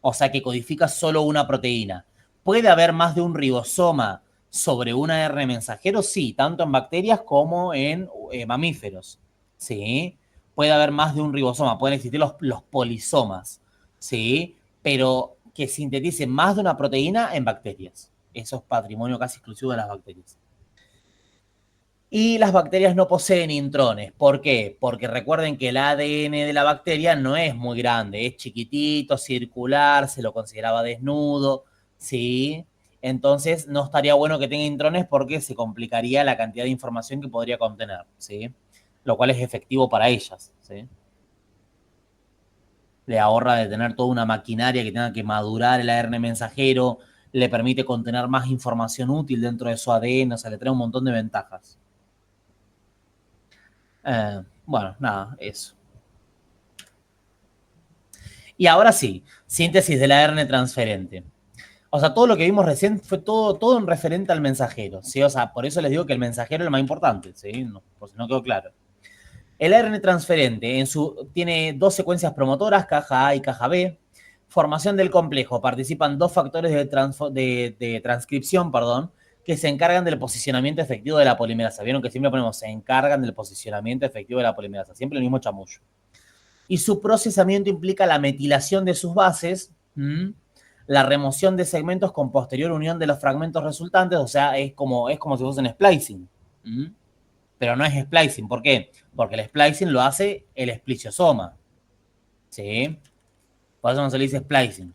O sea que codifica solo una proteína. ¿Puede haber más de un ribosoma sobre un ARN mensajero? Sí, tanto en bacterias como en mamíferos. ¿Sí? Puede haber más de un ribosoma, pueden existir los polisomas. ¿Sí? Pero que sintetice más de una proteína en bacterias. Eso es patrimonio casi exclusivo de las bacterias. Y las bacterias no poseen intrones. ¿Por qué? Porque recuerden que el ADN de la bacteria no es muy grande, es chiquitito, circular, se lo consideraba desnudo, ¿sí? Entonces no estaría bueno que tenga intrones porque se complicaría la cantidad de información que podría contener, ¿sí? Lo cual es efectivo para ellas, ¿sí? Le ahorra de tener toda una maquinaria que tenga que madurar el ARN mensajero, le permite contener más información útil dentro de su ADN, o sea, le trae un montón de ventajas. Bueno, nada, eso. Y ahora sí, síntesis del ARN transferente. O sea, todo lo que vimos recién fue todo en referente al mensajero, ¿sí? O sea, por eso les digo que el mensajero es lo más importante, ¿sí? No, por si no quedó claro. El ARN transferente tiene 2 secuencias promotoras, caja A y caja B. Formación del complejo. Participan 2 factores de transcripción, que se encargan del posicionamiento efectivo de la polimerasa. Vieron que siempre ponemos se encargan del posicionamiento efectivo de la polimerasa. Siempre el mismo chamullo. Y su procesamiento implica la metilación de sus bases, la remoción de segmentos con posterior unión de los fragmentos resultantes. O sea, es como si fuesen splicing. Pero no es splicing. ¿Por qué? Porque el splicing lo hace el espliciosoma. ¿Sí? Por eso no se le dice splicing.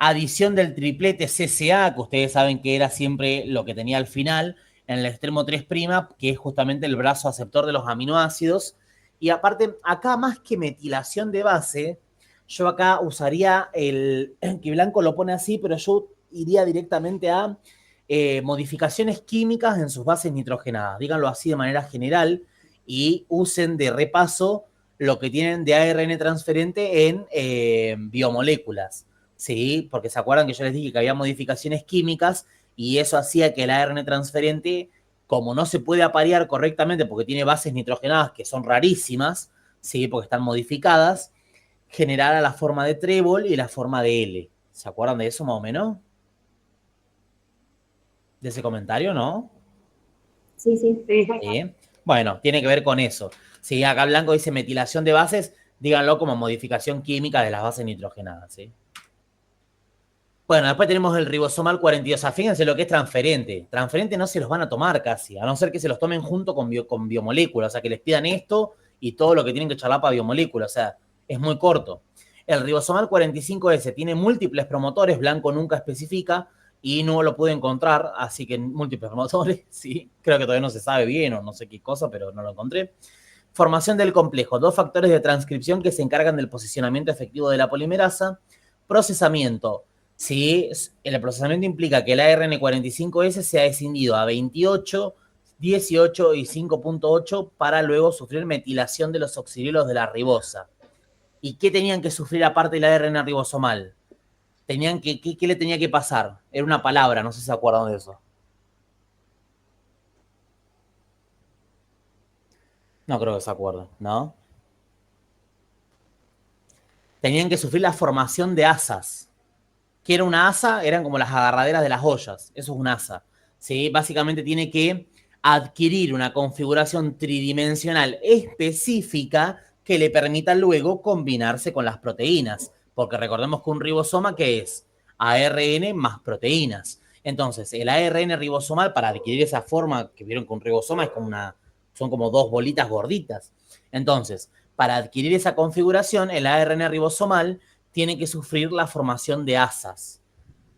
Adición del triplete CCA, que ustedes saben que era siempre lo que tenía al final, en el extremo 3', que es justamente el brazo aceptor de los aminoácidos. Y aparte, acá más que metilación de base, yo acá usaría que Blanco lo pone así, pero yo iría directamente a modificaciones químicas en sus bases nitrogenadas. Díganlo así de manera general y usen de repaso lo que tienen de ARN transferente en biomoléculas, ¿sí? Porque se acuerdan que yo les dije que había modificaciones químicas y eso hacía que el ARN transferente, como no se puede aparear correctamente porque tiene bases nitrogenadas que son rarísimas, ¿sí? Porque están modificadas, generara la forma de trébol y la forma de L. ¿Se acuerdan de eso más o menos? De ese comentario, ¿no? Sí, sí. Sí. Bueno, tiene que ver con eso. Si acá Blanco dice metilación de bases, díganlo como modificación química de las bases nitrogenadas, ¿sí? Bueno, después tenemos el ribosomal 42. O sea, fíjense lo que es transferente. Transferente no se los van a tomar casi, a no ser que se los tomen junto con biomoléculas. O sea, que les pidan esto y todo lo que tienen que charlar para biomoléculas. O sea, es muy corto. El ribosomal 45S tiene múltiples promotores, Blanco nunca especifica, y no lo pude encontrar, así que múltiples promotores, sí. Creo que todavía no se sabe bien o no sé qué cosa, pero no lo encontré. Formación del complejo. 2 factores de transcripción que se encargan del posicionamiento efectivo de la polimerasa. Procesamiento. Sí, el procesamiento implica que el ARN45S sea escindido a 28, 18 y 5.8 para luego sufrir metilación de los oxirilos de la ribosa. ¿Y qué tenían que sufrir aparte del ARN ribosomal? ¿Qué le tenía que pasar? Era una palabra, no sé si se acuerdan de eso. No creo que se acuerden, ¿no? Tenían que sufrir la formación de asas. ¿Qué era una asa? Eran como las agarraderas de las ollas. Eso es un asa. ¿Sí? Básicamente tiene que adquirir una configuración tridimensional específica que le permita luego combinarse con las proteínas. Porque recordemos que un ribosoma, ¿qué es? ARN más proteínas. Entonces, el ARN ribosomal, para adquirir esa forma, que vieron que un ribosoma es como son como 2 bolitas gorditas. Entonces, para adquirir esa configuración, el ARN ribosomal tiene que sufrir la formación de asas.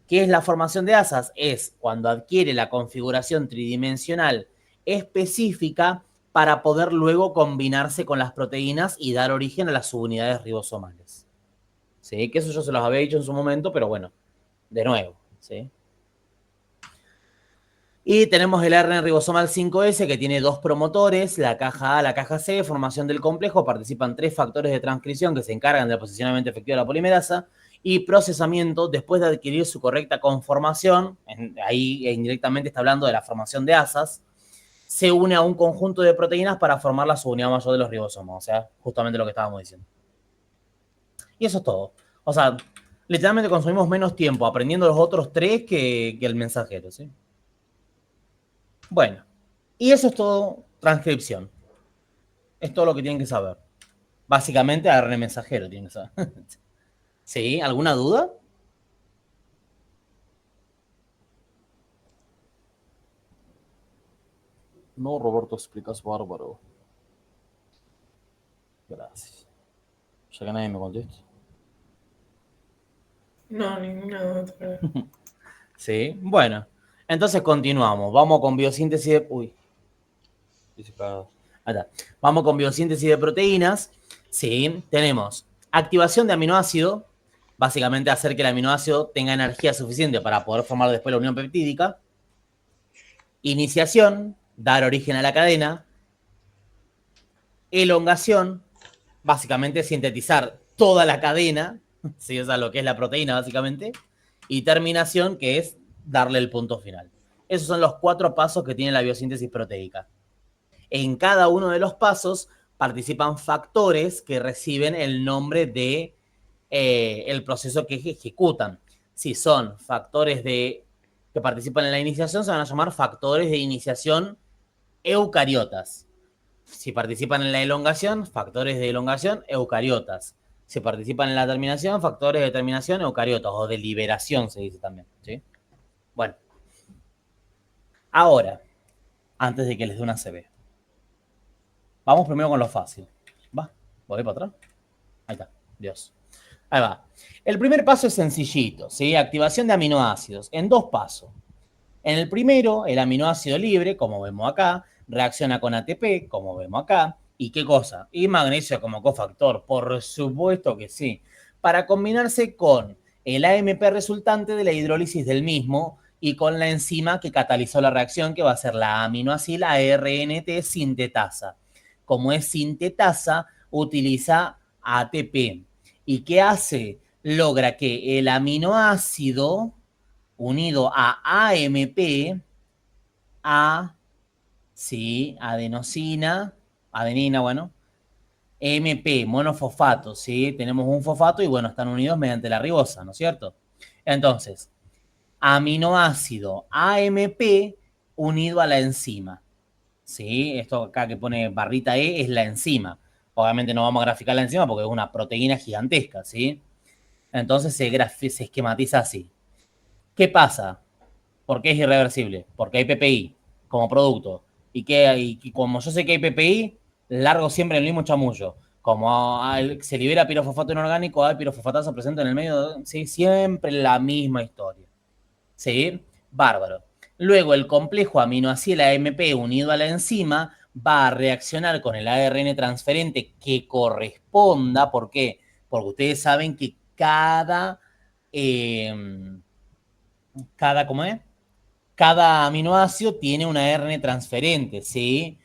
¿Qué es la formación de asas? Es cuando adquiere la configuración tridimensional específica para poder luego combinarse con las proteínas y dar origen a las subunidades ribosomales. ¿Sí? Que eso yo se los había dicho en su momento, pero bueno, de nuevo, ¿sí? Y tenemos el ARN ribosomal 5S que tiene 2 promotores, la caja A, la caja C, formación del complejo, participan 3 factores de transcripción que se encargan del posicionamiento efectivo de la polimerasa y procesamiento después de adquirir su correcta conformación, ahí indirectamente está hablando de la formación de asas, se une a un conjunto de proteínas para formar la subunidad mayor de los ribosomas, o sea, justamente lo que estábamos diciendo. Y eso es todo. O sea, literalmente consumimos menos tiempo aprendiendo los otros 3 que el mensajero, ¿sí? Bueno, y eso es todo transcripción. Es todo lo que tienen que saber. Básicamente, ARN mensajero tienen que saber. ¿Sí? ¿Alguna duda? No, Roberto, explicas bárbaro. Gracias. Ya que nadie me contesta. No, ninguna otra. Sí, bueno. Entonces continuamos. Vamos con biosíntesis de... Uy. Ahí está. Vamos con biosíntesis de proteínas. Sí, tenemos activación de aminoácido. Básicamente hacer que el aminoácido tenga energía suficiente para poder formar después la unión peptídica. Iniciación, dar origen a la cadena. Elongación, básicamente sintetizar toda la cadena, ¿sí? O sea, lo que es la proteína básicamente. Y terminación, que es darle el punto final. Esos son los 4 pasos que tiene la biosíntesis proteica. En cada uno de los pasos participan factores que reciben el nombre de el proceso que ejecutan. Si son factores que participan en la iniciación, se van a llamar factores de iniciación eucariotas. Si participan en la elongación, factores de elongación eucariotas. Si participan en la terminación, factores de terminación eucariotas o de liberación se dice también, ¿sí? Bueno. Ahora, antes de que les dé una CB, vamos primero con lo fácil. ¿Va? ¿Voy para atrás? Ahí está. Dios. Ahí va. El primer paso es sencillito, ¿sí? Activación de aminoácidos en 2 pasos. En el primero, el aminoácido libre, como vemos acá, reacciona con ATP, como vemos acá. ¿Y qué cosa? Y magnesio como cofactor, por supuesto que sí. Para combinarse con el AMP resultante de la hidrólisis del mismo, y con la enzima que catalizó la reacción, que va a ser la aminoacila ARNT sintetasa. Como es sintetasa, utiliza ATP. ¿Y qué hace? Logra que el aminoácido unido a AMP, sí, adenosina, adenina, bueno, MP, monofosfato, ¿sí? Tenemos un fosfato y, bueno, están unidos mediante la ribosa, ¿no es cierto? Entonces, aminoácido AMP unido a la enzima, ¿sí? Esto acá que pone barrita E es la enzima. Obviamente no vamos a graficar la enzima porque es una proteína gigantesca, ¿sí? Entonces se esquematiza así. ¿Qué pasa? ¿Por qué es irreversible? Porque hay PPI como producto. Y como yo sé que hay PPI, largo siempre el mismo chamullo. Como se libera pirofosfato inorgánico, hay pirofosfatasa presente en el medio, ¿sí? Siempre la misma historia. ¿Sí? Bárbaro. Luego el complejo aminoacila AMP unido a la enzima va a reaccionar con el ARN transferente que corresponda. ¿Por qué? Porque ustedes saben que ¿cómo es? Cada aminoácido tiene un ARN transferente, ¿sí?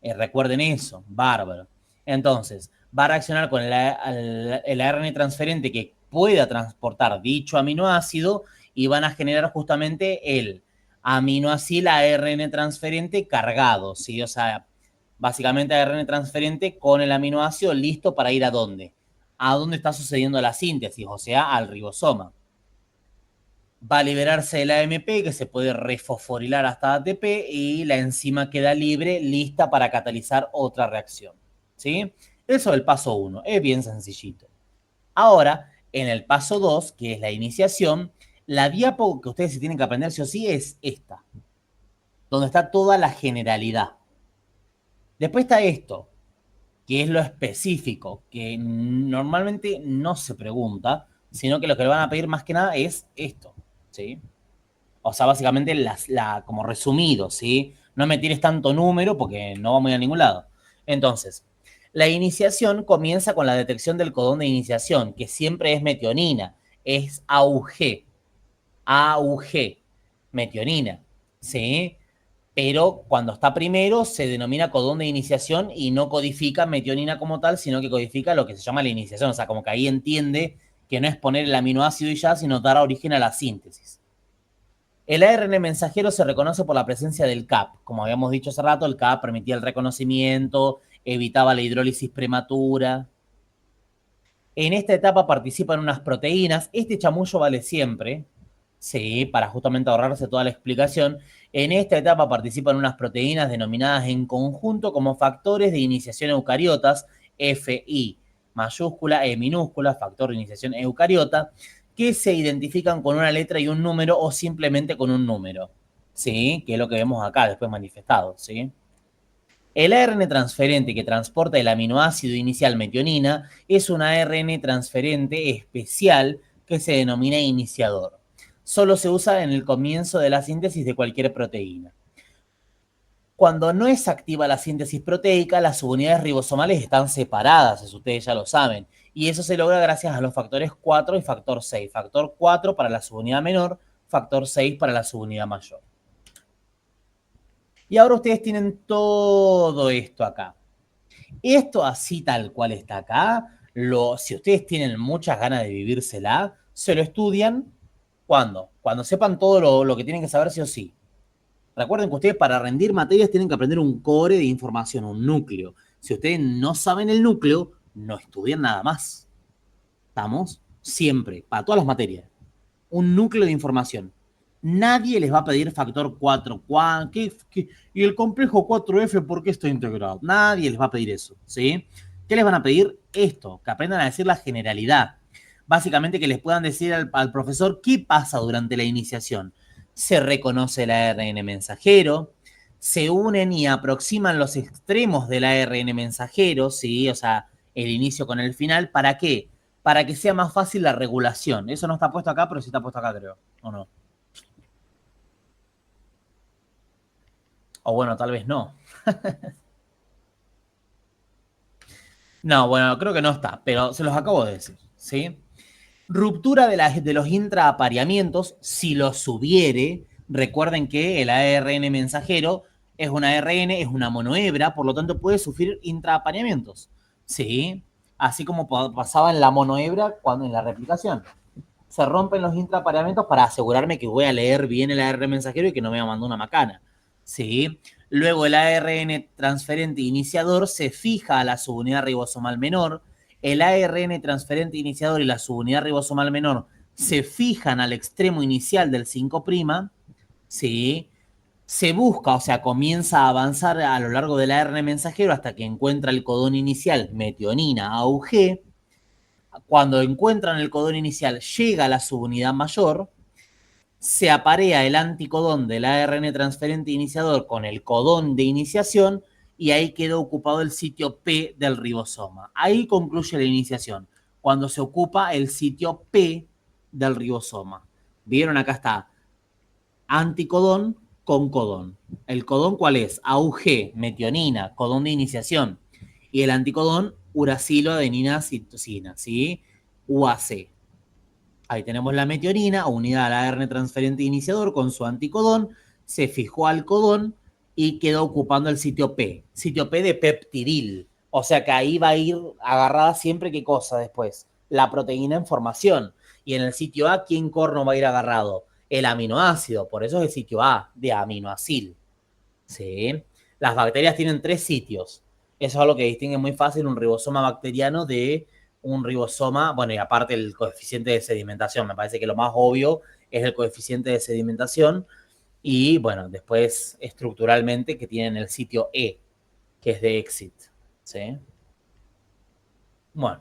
Recuerden eso, bárbaro. Entonces, va a reaccionar con el ARN transferente que pueda transportar dicho aminoácido y van a generar justamente el aminoacila ARN transferente cargado, ¿sí? O sea, básicamente ARN transferente con el aminoácido listo para ir ¿a dónde? A dónde está sucediendo la síntesis, o sea, al ribosoma. Va a liberarse el AMP, que se puede refosforilar hasta ATP, y la enzima queda libre, lista para catalizar otra reacción, ¿sí? Eso es el paso 1, es bien sencillito. Ahora, en el paso 2, que es la iniciación, la diapo que ustedes se tienen que aprender sí o sí es esta, donde está toda la generalidad. Después está esto, que es lo específico, que normalmente no se pregunta, sino que lo que le van a pedir más que nada es esto, ¿sí? O sea, básicamente como resumido, ¿sí? No me tires tanto número porque no vamos a ir a ningún lado. Entonces, la iniciación comienza con la detección del codón de iniciación, que siempre es metionina, es AUG, metionina, ¿sí? Pero cuando está primero se denomina codón de iniciación y no codifica metionina como tal, sino que codifica lo que se llama la iniciación. O sea, como que ahí entiende que no es poner el aminoácido y ya, sino dar origen a la síntesis. El ARN mensajero se reconoce por la presencia del CAP. Como habíamos dicho hace rato, el CAP permitía el reconocimiento, evitaba la hidrólisis prematura. En esta etapa participan unas proteínas. Este chamullo vale siempre, sí, para justamente ahorrarse toda la explicación. En esta etapa participan unas proteínas denominadas en conjunto como factores de iniciación eucariotas, FI mayúscula, E minúscula, factor de iniciación eucariota, que se identifican con una letra y un número o simplemente con un número, ¿sí? Que es lo que vemos acá después manifestado, ¿sí? El ARN transferente que transporta el aminoácido inicial metionina es un ARN transferente especial que se denomina iniciador. Solo se usa en el comienzo de la síntesis de cualquier proteína. Cuando no es activa la síntesis proteica, las subunidades ribosomales están separadas, eso ustedes ya lo saben. Y eso se logra gracias a los factores 4 y factor 6. Factor 4 para la subunidad menor, factor 6 para la subunidad mayor. Y ahora ustedes tienen todo esto acá. Esto así tal cual está acá, si ustedes tienen muchas ganas de vivírsela, se lo estudian. ¿Cuándo? Cuando sepan todo lo que tienen que saber sí o sí. Recuerden que ustedes para rendir materias tienen que aprender un core de información, un núcleo. Si ustedes no saben el núcleo, no estudian nada más. ¿Estamos? Siempre, para todas las materias. Un núcleo de información. Nadie les va a pedir factor 4. ¿Y el complejo 4F por qué está integrado? Nadie les va a pedir eso, ¿sí? ¿Qué les van a pedir? Esto, que aprendan a decir la generalidad. Básicamente que les puedan decir al profesor qué pasa durante la iniciación. Se reconoce el ARN mensajero, se unen y aproximan los extremos del ARN mensajero, ¿sí? O sea, el inicio con el final. ¿Para qué? Para que sea más fácil la regulación. Eso no está puesto acá, pero sí está puesto acá, creo. ¿O no? O bueno, tal vez no. No, bueno, creo que no está, pero se los acabo de decir, ¿sí? Ruptura de los intraapariamientos, si los hubiere, Recuerden que el ARN mensajero es un ARN, es una monohebra, por lo tanto puede sufrir intraapareamientos. ¿Sí? Así como pasaba en la monohebra cuando en la replicación. Se rompen los intraapareamientos para asegurarme que voy a leer bien el ARN mensajero y que no me va a mandar una macana. ¿Sí? Luego el ARN transferente iniciador se fija a la subunidad ribosomal menor. El ARN transferente iniciador y la subunidad ribosomal menor se fijan al extremo inicial del 5', ¿sí? Se busca, o sea, comienza a avanzar a lo largo del ARN mensajero hasta que encuentra el codón inicial metionina AUG. Cuando encuentran el codón inicial, llega a la subunidad mayor, se aparea el anticodón del ARN transferente iniciador con el codón de iniciación y ahí queda ocupado el sitio P del ribosoma. Ahí concluye la iniciación, cuando se ocupa el sitio P del ribosoma. ¿Vieron? Acá está anticodón con codón. ¿El codón cuál es? AUG, metionina, codón de iniciación. Y el anticodón, uracilo, adenina, citosina, ¿sí? UAC. Ahí tenemos la metionina, unida al ARN transferente iniciador con su anticodón, se fijó al codón y quedó ocupando el sitio P de peptidil. O sea que ahí va a ir agarrada siempre, ¿qué cosa después? La proteína en formación. Y en el sitio A, ¿quién corno va a ir agarrado? El aminoácido, por eso es el sitio A, de aminoacil. ¿Sí? Las bacterias tienen 3 sitios. Eso es algo que distingue muy fácil un ribosoma bacteriano de un ribosoma, bueno, y aparte el coeficiente de sedimentación. Me parece que lo más obvio es el coeficiente de sedimentación y, bueno, después estructuralmente que tienen el sitio E, que es de exit. ¿Sí? Bueno.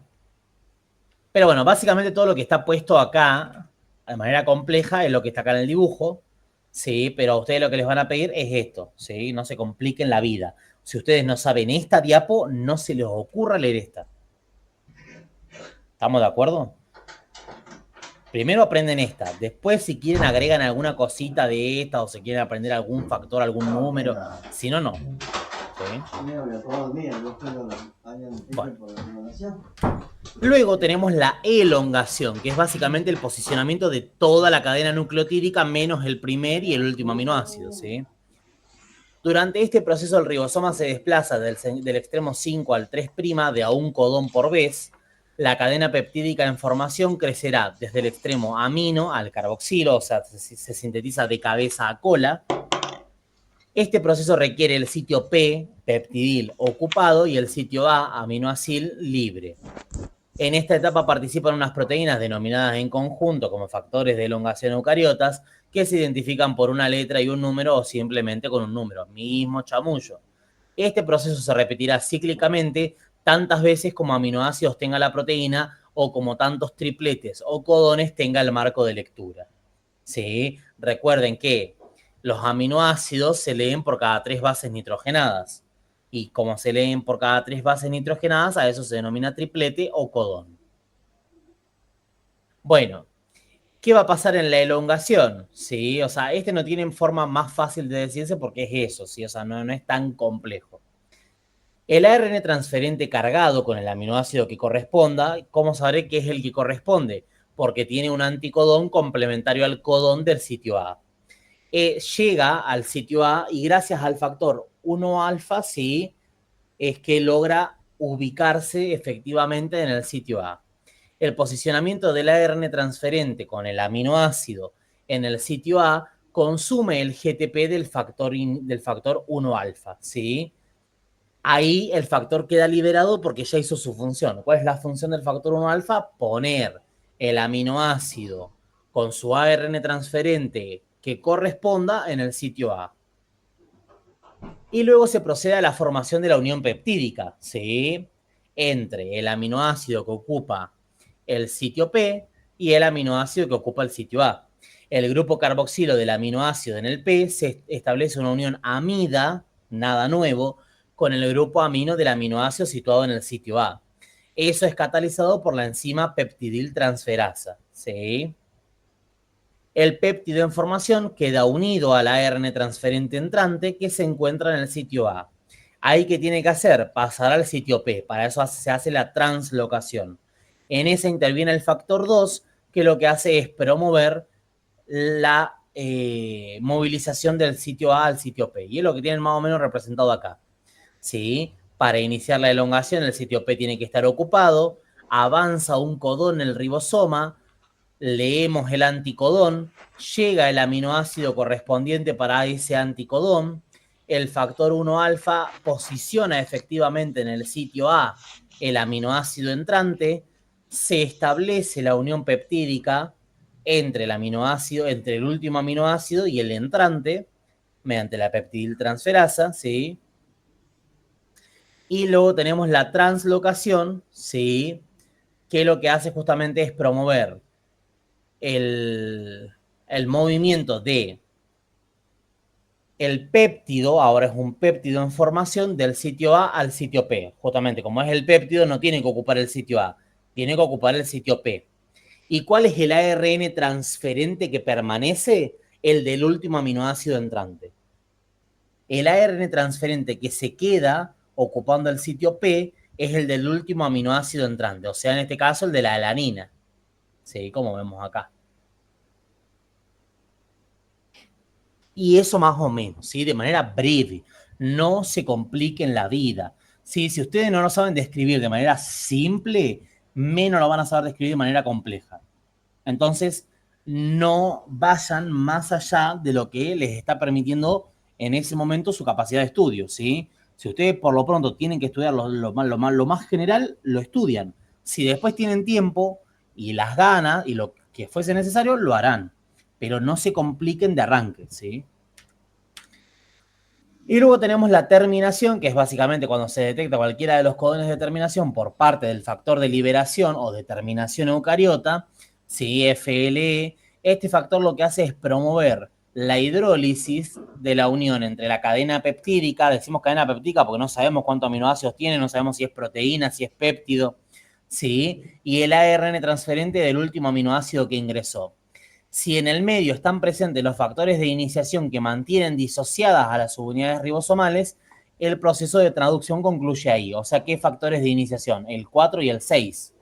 Pero bueno, básicamente todo lo que está puesto acá de manera compleja es lo que está acá en el dibujo, ¿sí? Pero a ustedes lo que les van a pedir es esto, ¿sí? No se compliquen la vida. Si ustedes no saben esta diapo, no se les ocurra leer esta. ¿Estamos de acuerdo? Primero aprenden esta. Después, si quieren, agregan alguna cosita de esta o se quieren aprender algún factor, algún número. Si no, no. ¿Sí? Bueno. Luego tenemos la elongación, que es básicamente el posicionamiento de toda la cadena nucleotídica menos el primer y el último aminoácido, ¿sí? Durante este proceso el ribosoma se desplaza del extremo 5 al 3' de a un codón por vez. La cadena peptídica en formación crecerá desde el extremo amino al carboxilo, o sea, se sintetiza de cabeza a cola. Este proceso requiere el sitio P, peptidil, ocupado, y el sitio A, aminoacil, libre. En esta etapa participan unas proteínas denominadas en conjunto como factores de elongación eucariotas que se identifican por una letra y un número o simplemente con un número, mismo chamullo. Este proceso se repetirá cíclicamente tantas veces como aminoácidos tenga la proteína o como tantos tripletes o codones tenga el marco de lectura. ¿Sí? Recuerden que los aminoácidos se leen por cada 3 bases nitrogenadas. Y como se leen por cada 3 bases nitrogenadas, a eso se denomina triplete o codón. Bueno, ¿qué va a pasar en la elongación? ¿Sí? O sea, este no tiene forma más fácil de decirse porque es eso, ¿sí? O sea, no es tan complejo. El ARN transferente cargado con el aminoácido que corresponda, ¿cómo sabré qué es el que corresponde? Porque tiene un anticodón complementario al codón del sitio A. Llega al sitio A y gracias al factor 1-alfa, sí, es que logra ubicarse efectivamente en el sitio A. El posicionamiento del ARN transferente con el aminoácido en el sitio A consume el GTP del factor 1-alfa, ¿sí? Ahí el factor queda liberado porque ya hizo su función. ¿Cuál es la función del factor 1-alfa? Poner el aminoácido con su ARN transferente que corresponda en el sitio A. Y luego se procede a la formación de la unión peptídica, ¿sí? Entre el aminoácido que ocupa el sitio P y el aminoácido que ocupa el sitio A. El grupo carboxilo del aminoácido en el P se establece una unión amida, nada nuevo, con el grupo amino del aminoácido situado en el sitio A. Eso es catalizado por la enzima peptidiltransferasa, ¿sí? El péptido en formación queda unido al ARN transferente entrante que se encuentra en el sitio A. Ahí, ¿qué tiene que hacer? Pasar al sitio P. Para eso se hace la translocación. En esa interviene el factor 2, que lo que hace es promover la movilización del sitio A al sitio P. Y es lo que tienen más o menos representado acá. ¿Sí? Para iniciar la elongación, el sitio P tiene que estar ocupado, avanza un codón en el ribosoma, leemos el anticodón, llega el aminoácido correspondiente para ese anticodón, el factor 1 alfa posiciona efectivamente en el sitio A el aminoácido entrante, se establece la unión peptídica entre el aminoácido, entre el último aminoácido y el entrante, mediante la peptidiltransferasa, ¿sí? Y luego tenemos la translocación, ¿sí? Que lo que hace justamente es promover el movimiento de el péptido, ahora es un péptido en formación, del sitio A al sitio P. Justamente, como es el péptido, no tiene que ocupar el sitio A, tiene que ocupar el sitio P. ¿Y cuál es el ARN transferente que permanece? El del último aminoácido entrante. El ARN transferente que se queda ocupando el sitio P es el del último aminoácido entrante, o sea, en este caso el de la alanina. Sí, como vemos acá. Y eso más o menos, ¿sí? De manera breve. No se compliquen la vida. ¿Sí? Si ustedes no lo saben describir de manera simple, menos lo van a saber describir de manera compleja. Entonces, no vayan más allá de lo que les está permitiendo en ese momento su capacidad de estudio, ¿sí? Si ustedes por lo pronto tienen que estudiar lo más general, lo estudian. Si después tienen tiempo y las ganas y lo que fuese necesario, lo harán. Pero no se compliquen de arranque, ¿sí? Y luego tenemos la terminación, que es básicamente cuando se detecta cualquiera de los codones de terminación por parte del factor de liberación o de terminación eucariota, ¿sí? FLE. Este factor lo que hace es promover la hidrólisis de la unión entre la cadena peptídica, decimos cadena peptídica porque no sabemos cuántos aminoácidos tiene, no sabemos si es proteína, si es péptido, ¿sí? Y el ARN transferente del último aminoácido que ingresó. Si en el medio están presentes los factores de iniciación que mantienen disociadas a las subunidades ribosomales, el proceso de traducción concluye ahí. O sea, ¿qué factores de iniciación? El 4 y el 6.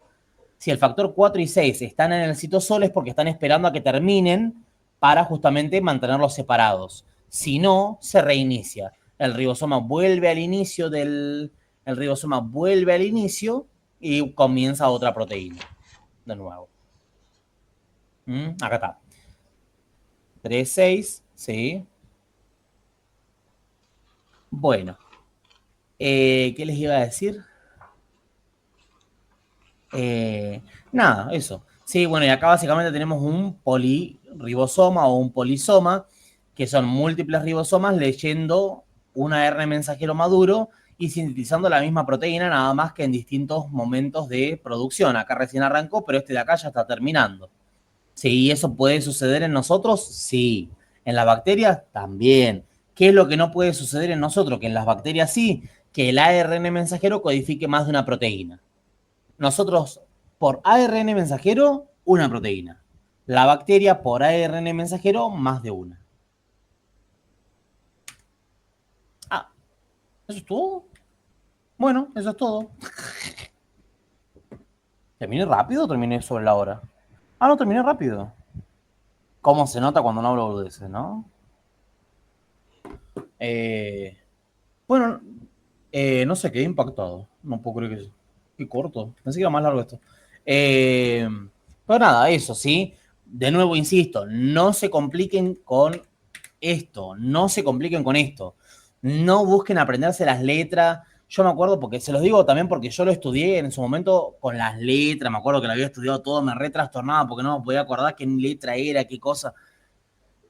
Si el factor 4 y 6 están en el citosol es porque están esperando a que terminen para justamente mantenerlos separados. Si no, se reinicia. El ribosoma vuelve al inicio y comienza otra proteína. De nuevo. Acá está. 3, 6, sí. Bueno. ¿Qué les iba a decir? Nada, eso. Sí, bueno, y acá básicamente tenemos un polirribosoma o un polisoma, que son múltiples ribosomas leyendo un ARN mensajero maduro y sintetizando la misma proteína, nada más que en distintos momentos de producción. Acá recién arrancó, pero este de acá ya está terminando. Sí, ¿eso puede suceder en nosotros? Sí. ¿En las bacterias? También. ¿Qué es lo que no puede suceder en nosotros? Que en las bacterias sí, que el ARN mensajero codifique más de una proteína. Nosotros, por ARN mensajero, una proteína. La bacteria, por ARN mensajero, más de una. Ah, ¿eso es todo? Bueno, eso es todo. ¿Terminé rápido o terminé sobre la hora? Ah, no, terminé rápido. ¿Cómo se nota cuando no hablo boludeces, no? Bueno, no sé, quedé impactado. No puedo creer que... Qué corto. Pensé que era más largo esto. Pero nada, eso, ¿sí? De nuevo, insisto, no se compliquen con esto. No se compliquen con esto. No busquen aprenderse las letras. Yo me acuerdo, porque se los digo también porque yo lo estudié en su momento con las letras. Me acuerdo que lo había estudiado todo, me retrastornaba porque no me podía acordar qué letra era, qué cosa.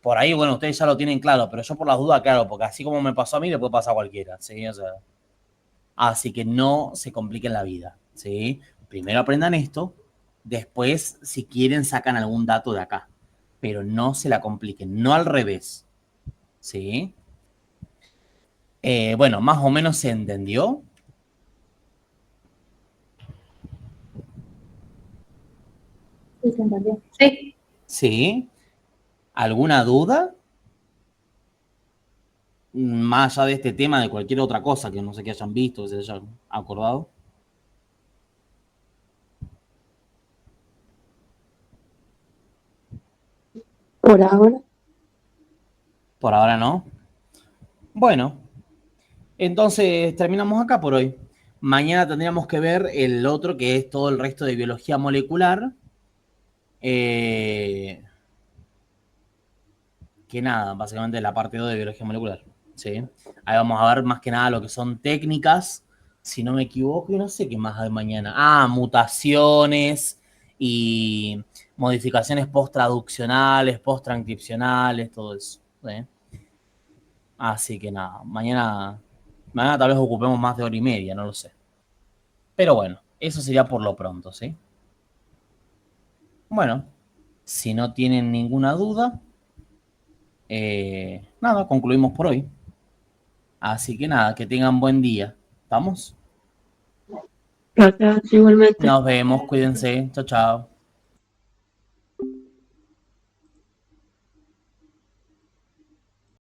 Por ahí, bueno, ustedes ya lo tienen claro, pero yo por las dudas, claro, porque así como me pasó a mí, le puede pasar a cualquiera, ¿sí? O sea, así que no se compliquen la vida, ¿sí? Primero aprendan esto, después, si quieren, sacan algún dato de acá, pero no se la compliquen, no al revés, ¿sí? Bueno, más o menos se entendió. Sí, se entendió. Sí. ¿Sí? ¿Alguna duda? Más allá de este tema, de cualquier otra cosa que no sé que hayan visto, que se hayan acordado. Por ahora. Por ahora no. Bueno, entonces terminamos acá por hoy. Mañana tendríamos que ver el otro, que es todo el resto de biología molecular. Que nada, básicamente la parte 2 de biología molecular. ¿Sí? Ahí vamos a ver más que nada lo que son técnicas, si no me equivoco, y no sé qué más hay mañana. Ah, mutaciones y modificaciones post-traduccionales, post-transcripcionales, todo eso. ¿Sí? Así que nada, mañana tal vez ocupemos más de hora y media, no lo sé. Pero bueno, eso sería por lo pronto, ¿sí? Bueno, si no tienen ninguna duda, nada, concluimos por hoy. Así que nada, que tengan buen día. ¿Estamos? Gracias, igualmente. Nos vemos, cuídense. Chao, chao.